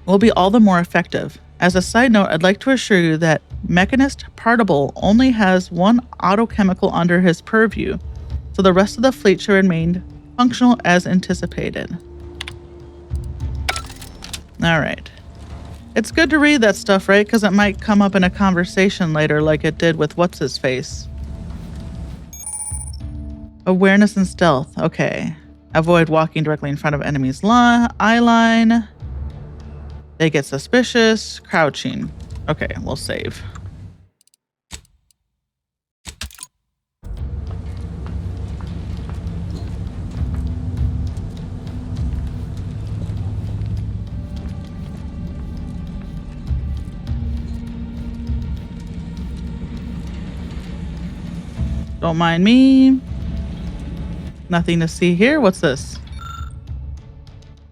will be all the more effective. As a side note, I'd like to assure you that Mechanist Partible only has one autochemical under his purview, so the rest of the fleet should remain functional as anticipated. All right. It's good to read that stuff, right? Because it might come up in a conversation later like it did with What's-His-Face. Awareness and stealth. Okay. Avoid walking directly in front of enemy's eye line. They get suspicious. Crouching. Okay, we'll save. Don't mind me. Nothing to see here. What's this?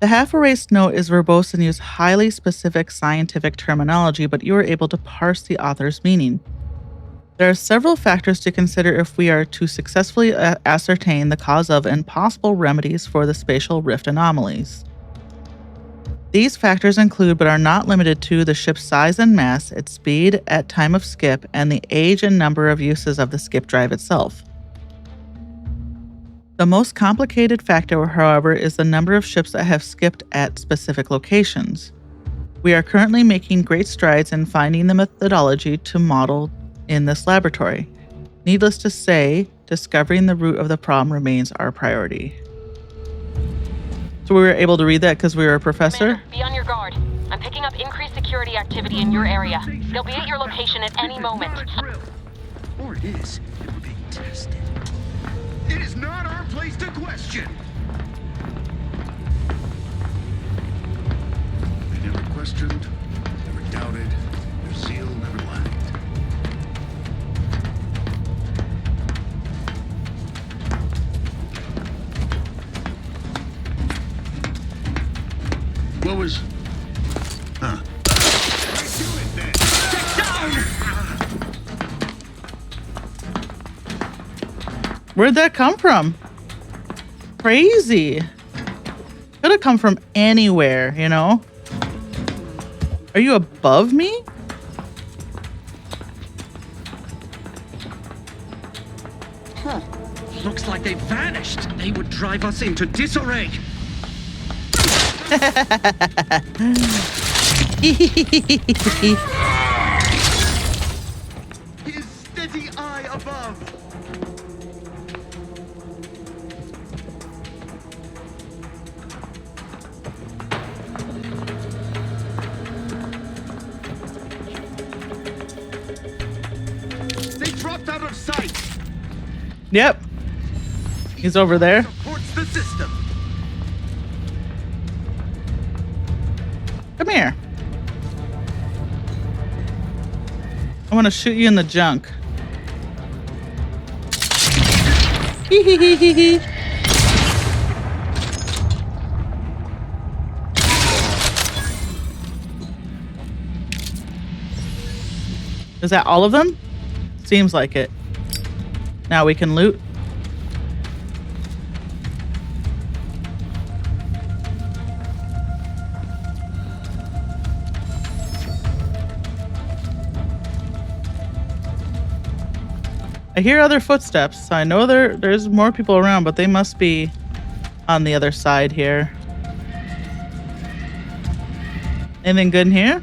The half-erased note is verbose and uses highly specific scientific terminology, but you are able to parse the author's meaning. There are several factors to consider if we are to successfully ascertain the cause of and possible remedies for the spatial rift anomalies. These factors include, but are not limited to, the ship's size and mass, its speed at time of skip, and the age and number of uses of the skip drive itself. The most complicated factor, however, is the number of ships that have skipped at specific locations. We are currently making great strides in finding the methodology to model in this laboratory. Needless to say, discovering the root of the problem remains our priority. So we were able to read that because we were a professor? Commander, be on your guard. I'm picking up increased security activity in your area. They'll be at your location at any moment. Or it is. We're being tested. It is not our place to question. They never questioned, never doubted, their zeal never lacked. What was... Huh. Where'd that come from? Crazy. Could have come from anywhere, you know? Are you above me? Huh. Looks like they vanished. They would drive us into disarray. His steady eye above. They dropped out of sight. Yep. He's over there. Supports the system. Come here. I want to shoot you in the junk. Hee hee hee hee hee. Is that all of them? Seems like it. Now we can loot. I hear other footsteps. I know there's more people around, but they must be on the other side here. Anything good in here?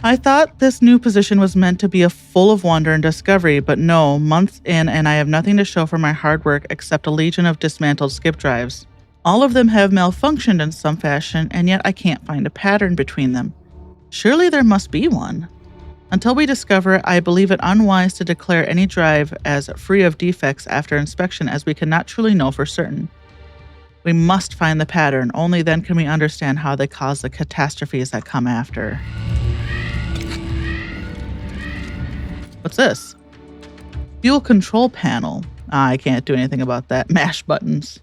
I thought this new position was meant to be full of wonder and discovery, but no, months in and I have nothing to show for my hard work except a legion of dismantled skip drives. All of them have malfunctioned in some fashion, and yet I can't find a pattern between them. Surely there must be one. Until we discover it, I believe it unwise to declare any drive as free of defects after inspection, as we cannot truly know for certain. We must find the pattern, only then can we understand how they cause the catastrophes that come after. What's this? Fuel control panel. I can't do anything about that. Mash buttons.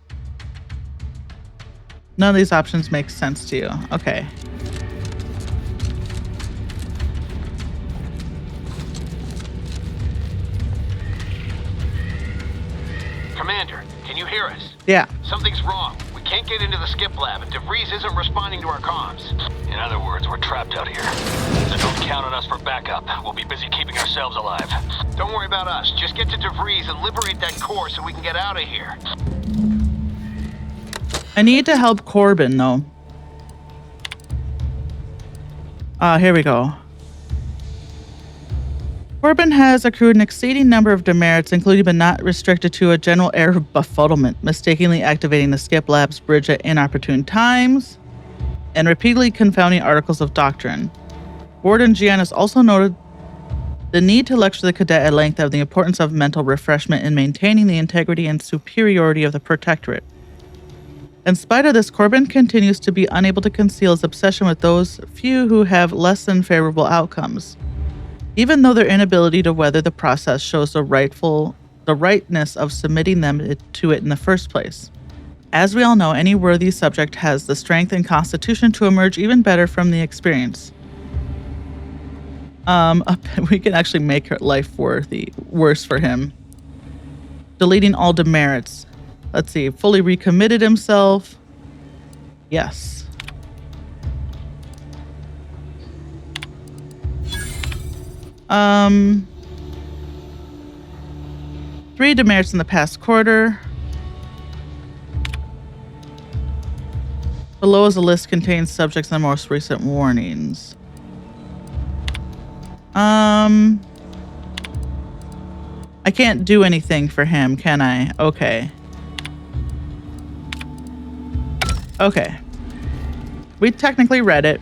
None of these options make sense to you. Okay. Commander, can you hear us? Yeah. Something's wrong. We can't get into the skip lab, and DeVries isn't responding to our comms. In other words, we're trapped out here. So don't count on us for backup. We'll be busy keeping ourselves alive. Don't worry about us. Just get to DeVries and liberate that core so we can get out of here. I need to help Corbin, though. Here we go. Corbin has accrued an exceeding number of demerits, including but not restricted to a general error of befuddlement, mistakenly activating the skip lab's bridge at inopportune times, and repeatedly confounding articles of doctrine. Warden Giannis also noted the need to lecture the cadet at length of the importance of mental refreshment in maintaining the integrity and superiority of the Protectorate. In spite of this, Corbin continues to be unable to conceal his obsession with those few who have less than favorable outcomes, even though their inability to weather the process shows the rightness of submitting them to it in the first place. As we all know, any worthy subject has the strength and constitution to emerge even better from the experience. We can actually make her life worse for him. Deleting all demerits. Let's see, fully recommitted himself. Yes. Three demerits in the past quarter. Below is a list contains subjects and the most recent warnings. I can't do anything for him, can I? Okay. Okay. We technically read it.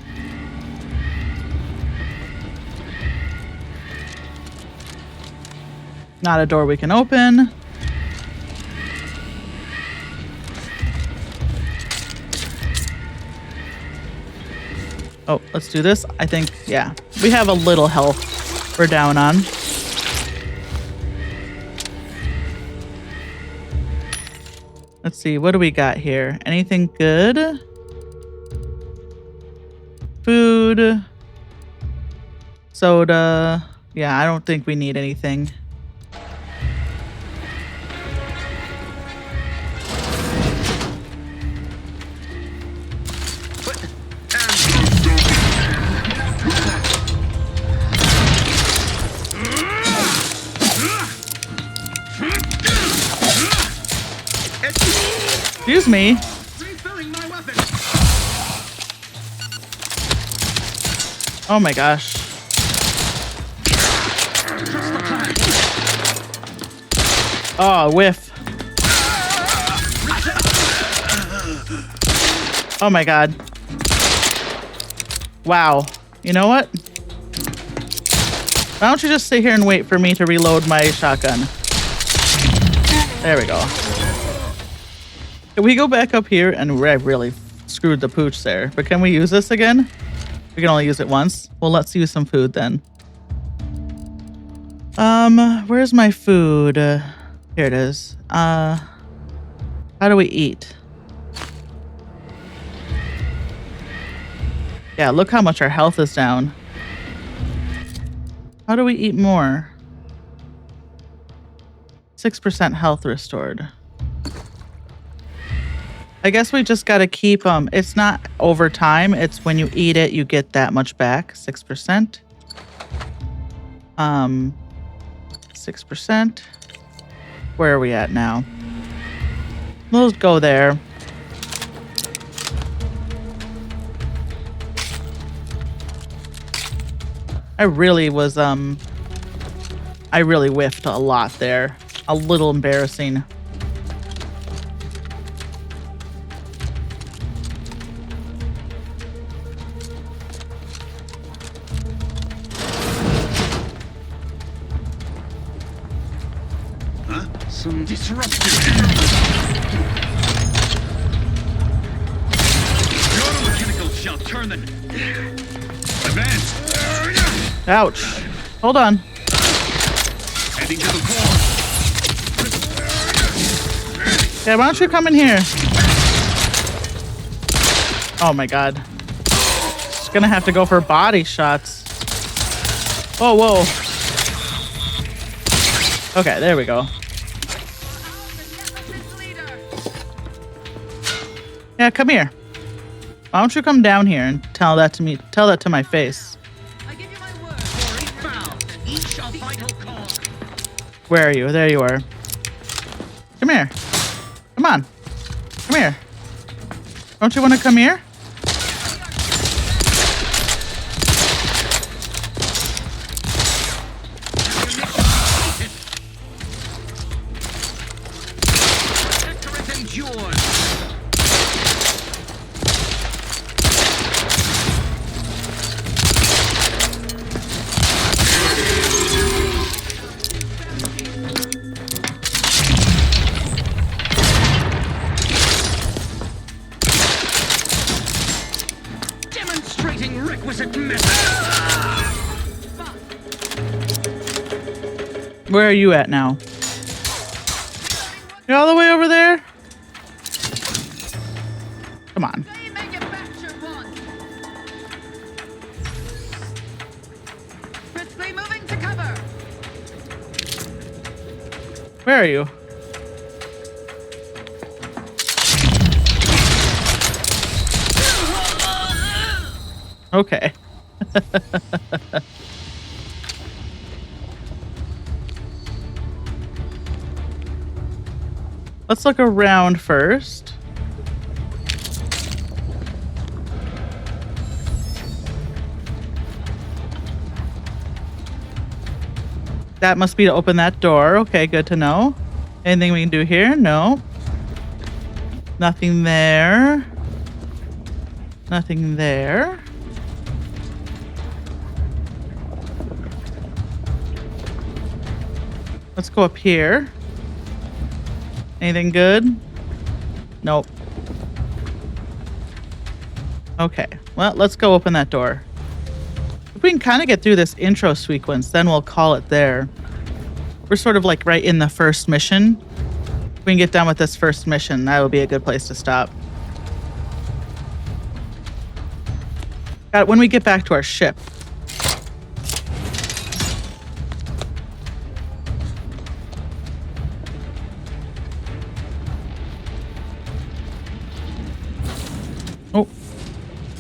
Not a door we can open. Oh, let's do this. I think, yeah. We have a little health we're down on. Let's see, what do we got here? Anything good? Food. Soda. Yeah, I don't think we need anything. Excuse me. Oh my gosh. Oh, whiff. Oh my god. Wow. You know what? Why don't you just sit here and wait for me to reload my shotgun? There we go. Can we go back up here? And I really screwed the pooch there. But can we use this again? We can only use it once. Well, let's use some food then. Where's my food? Here it is. How do we eat? Yeah, look how much our health is down. How do we eat more? 6% health restored. I guess we just got to keep it's not over time. It's when you eat it, you get that much back. 6%. 6%. Where are we at now? We'll go there. I really whiffed a lot there. A little embarrassing. Some disruptive. The auto-mechanical shall turn the... Advance! Ouch. Hold on. Heading to the core. Okay, why don't you come in here? Oh my god. Just gonna have to go for body shots. Oh, whoa. Okay, there we go. Yeah, come here. Why don't you come down here and tell that to me? Tell that to my face. Where are you? There you are. Come here. Come on. Come here. Don't you want to come here? Where are you at now? You're all the way over there? Come on. Where are you? Okay. Let's look around first. That must be to open that door. Okay, good to know. Anything we can do here? No. Nothing there. Nothing there. Let's go up here. Anything good? Nope. Okay, well, let's go open that door. If we can kind of get through this intro sequence, then we'll call it there. We're sort of like right in the first mission. If we can get done with this first mission, that would be a good place to stop. When we get back to our ship. Oh.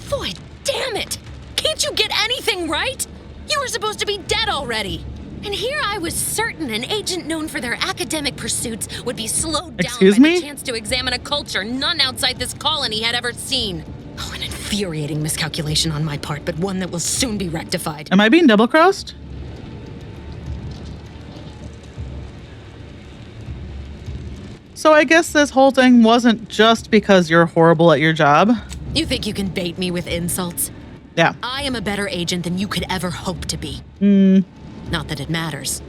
Boy, damn it! Can't you get anything right? You were supposed to be dead already. And here I was certain an agent known for their academic pursuits would be slowed down by the chance to examine a culture none outside this colony had ever seen. Oh, an infuriating miscalculation on my part, but one that will soon be rectified. Am I being double-crossed? So I guess this whole thing wasn't just because you're horrible at your job. You think you can bait me with insults? Yeah. I am a better agent than you could ever hope to be. Not that it matters.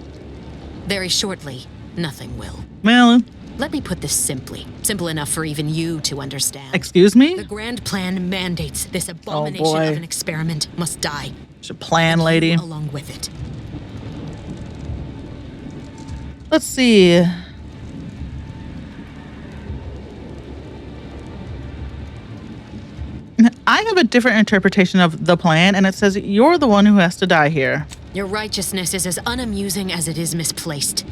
Very shortly, nothing will. Well... Let me put this simply. Simple enough for even you to understand. Excuse me? The grand plan mandates this abomination of an experiment must die. It's a plan, lady. Along with it. Let's see. I have a different interpretation of the plan, and it says you're the one who has to die here. Your righteousness is as unamusing as it is misplaced.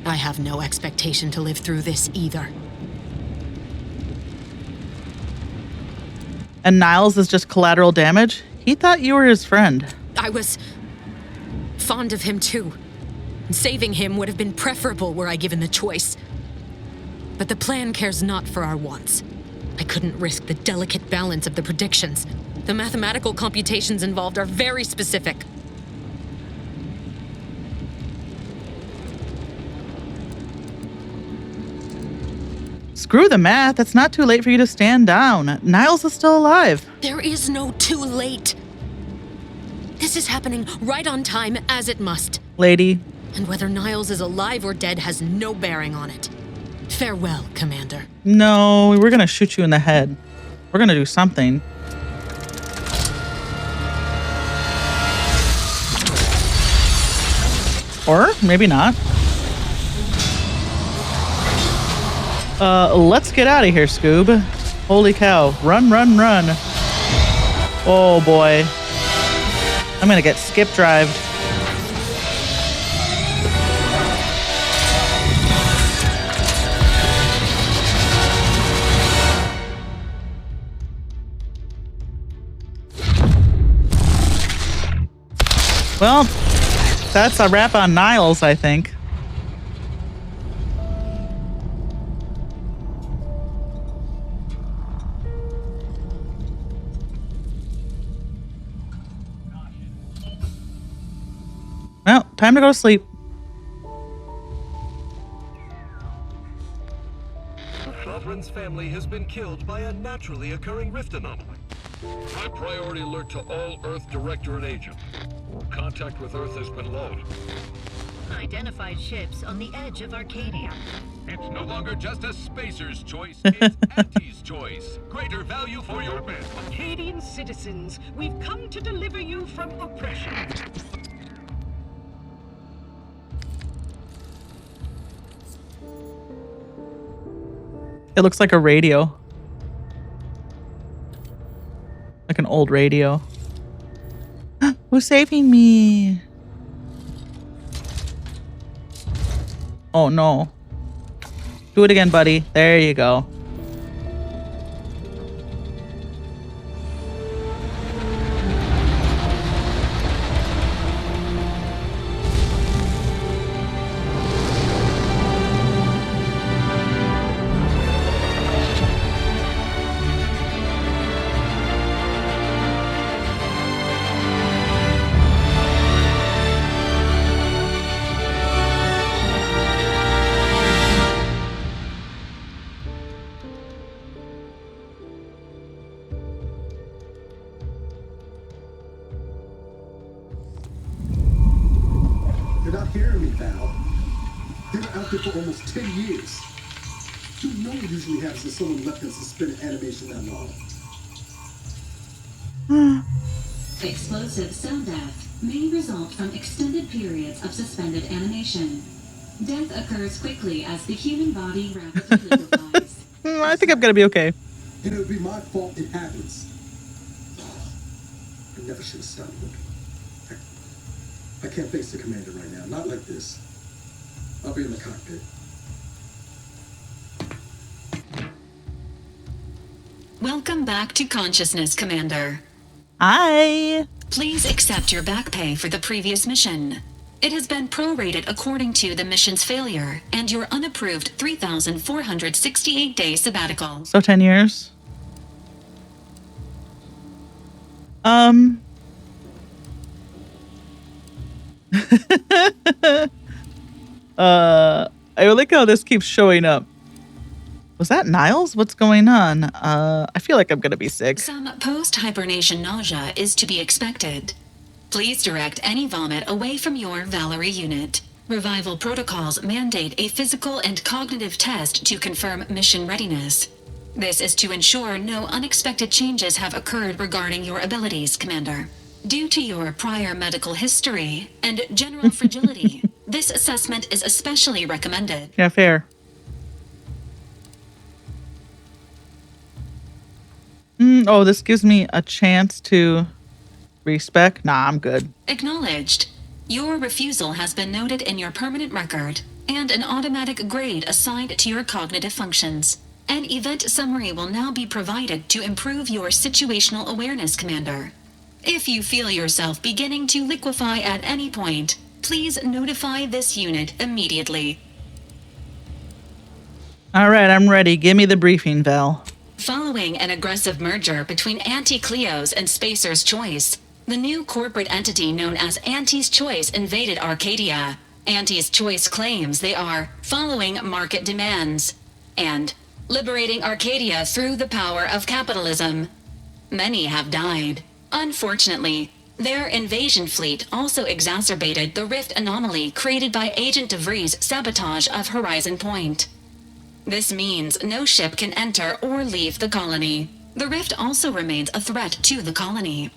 I have no expectation to live through this either. And Niles is just collateral damage? He thought you were his friend. I was fond of him too. And saving him would have been preferable were I given the choice. But the plan cares not for our wants. I couldn't risk the delicate balance of the predictions. The mathematical computations involved are very specific. Screw the math. It's not too late for you to stand down. Niles is still alive. There is no too late. This is happening right on time, as it must. Lady. And whether Niles is alive or dead has no bearing on it. Farewell, Commander. No, we're gonna shoot you in the head. We're gonna do something. Or maybe not. Let's get out of here, Scoob. Holy cow. Run, run, run. Oh boy. I'm gonna get skip drived. Well, that's a wrap on Niles, I think. Well, time to go to sleep. Sovereign's family has been killed by a naturally occurring rift anomaly. High priority alert to all Earth Directorate agents. Contact with Earth has been low. Identified ships on the edge of Arcadia. It's no longer just a spacer's choice, it's Auntie's choice. Greater value for your bid. Arcadian citizens, we've come to deliver you from oppression. It looks like a radio. Like an old radio. Who's saving me? Oh no. Do it again, buddy. There you go. You're not hearing me, Val. They were out there for almost 10 years. You know it usually happens when someone left in suspended animation that long. Explosive cell death may result from extended periods of suspended animation. Death occurs quickly as the human body rapidly liquefies. I think I'm gonna be okay. And it would be my fault it happens. I never should have stopped looking. I can't face the commander right now. Not like this. I'll be in the cockpit. Welcome back to consciousness, Commander. Hi. Please accept your back pay for the previous mission. It has been prorated according to the mission's failure and your unapproved 3,468-day sabbatical. So 10 years. I like how this keeps showing up. Was that Niles? What's going on? I feel like I'm gonna be sick. Some post-hibernation nausea is to be expected. Please direct any vomit away from your Valerie unit. Revival protocols mandate a physical and cognitive test to confirm mission readiness. This is to ensure no unexpected changes have occurred regarding your abilities, Commander. Due to your prior medical history and general fragility, this assessment is especially recommended. Yeah, fair. Oh, this gives me a chance to respec. Nah, I'm good. Acknowledged. Your refusal has been noted in your permanent record, and an automatic grade assigned to your cognitive functions. An event summary will now be provided to improve your situational awareness, Commander. If you feel yourself beginning to liquefy at any point, please notify this unit immediately. All right, I'm ready. Give me the briefing, Val. Following an aggressive merger between Anti-Cleo's and Spacer's Choice, the new corporate entity known as Anti's Choice invaded Arcadia. Anti's Choice claims they are following market demands and liberating Arcadia through the power of capitalism. Many have died. Unfortunately, their invasion fleet also exacerbated the rift anomaly created by Agent DeVries' sabotage of Horizon Point. This means no ship can enter or leave the colony. The rift also remains a threat to the colony.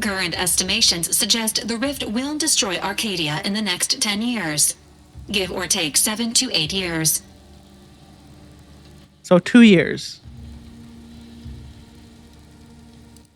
Current estimations suggest the rift will destroy Arcadia in the next 10 years. Give or take 7 to 8 years. So 2 years.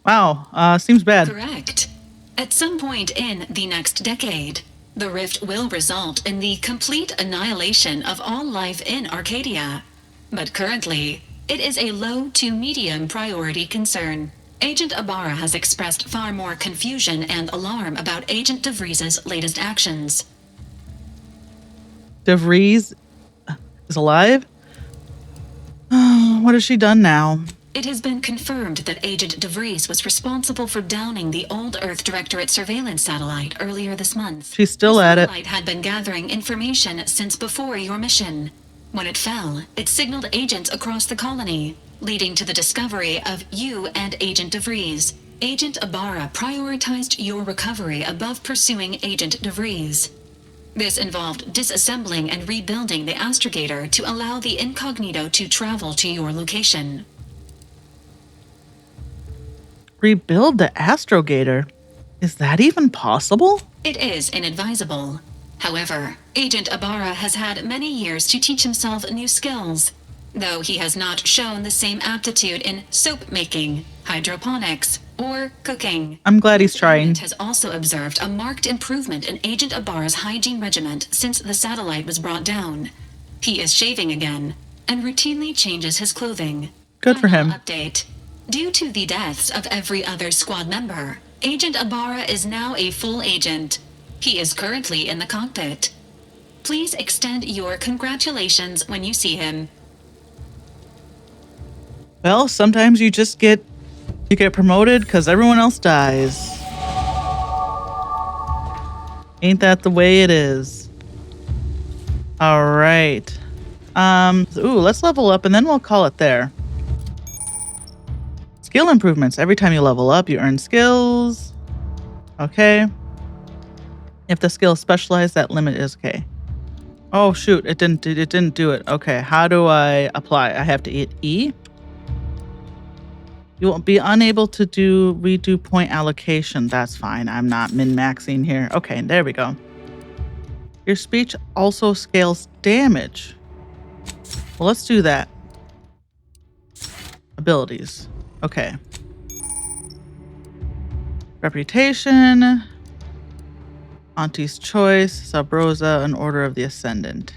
Wow, seems bad. Correct. At some point in the next decade, the rift will result in the complete annihilation of all life in Arcadia. But currently, it is a low to medium priority concern. Agent Ibarra has expressed far more confusion and alarm about Agent DeVries' latest actions. DeVries is alive? What has she done now? It has been confirmed that Agent DeVries was responsible for downing the Old Earth Directorate surveillance satellite earlier this month. She's still at it. The satellite had been gathering information since before your mission. When it fell, it signaled agents across the colony, leading to the discovery of you and Agent DeVries. Agent Ibarra prioritized your recovery above pursuing Agent DeVries. This involved disassembling and rebuilding the astrogator to allow the incognito to travel to your location. Rebuild the astrogator? Is that even possible? It is inadvisable. However, Agent Ibarra has had many years to teach himself new skills, though he has not shown the same aptitude in soap making, hydroponics, or cooking. I'm glad he's trying. It has also observed a marked improvement in Agent Ibarra's hygiene regiment since the satellite was brought down. He is shaving again, and routinely changes his clothing. Good for him. Update. Due to the deaths of every other squad member, Agent Ibarra is now a full agent. He is currently in the cockpit. Please extend your congratulations when you see him. Well, sometimes you just get promoted because everyone else dies. Ain't that the way it is? All right. Let's level up and then we'll call it there. Skill improvements. Every time you level up, you earn skills. Okay. If the skill is specialized, that limit is okay. Oh shoot, it didn't do it. Okay, how do I apply? I have to hit E. You will be unable to redo point allocation. That's fine. I'm not min-maxing here. Okay, there we go. Your speech also scales damage. Well, let's do that. Abilities. Okay. Reputation. Auntie's Choice. Sub Rosa. An Order of the Ascendant.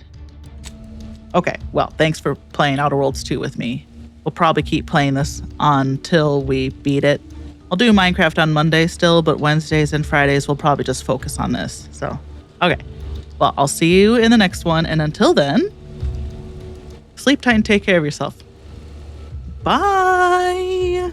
Okay, well, thanks for playing Outer Worlds 2 with me. We'll probably keep playing this until we beat it. I'll do Minecraft on Monday still, but Wednesdays and Fridays we'll probably just focus on this. So, okay. Well, I'll see you in the next one, and until then, sleep tight and take care of yourself. Bye!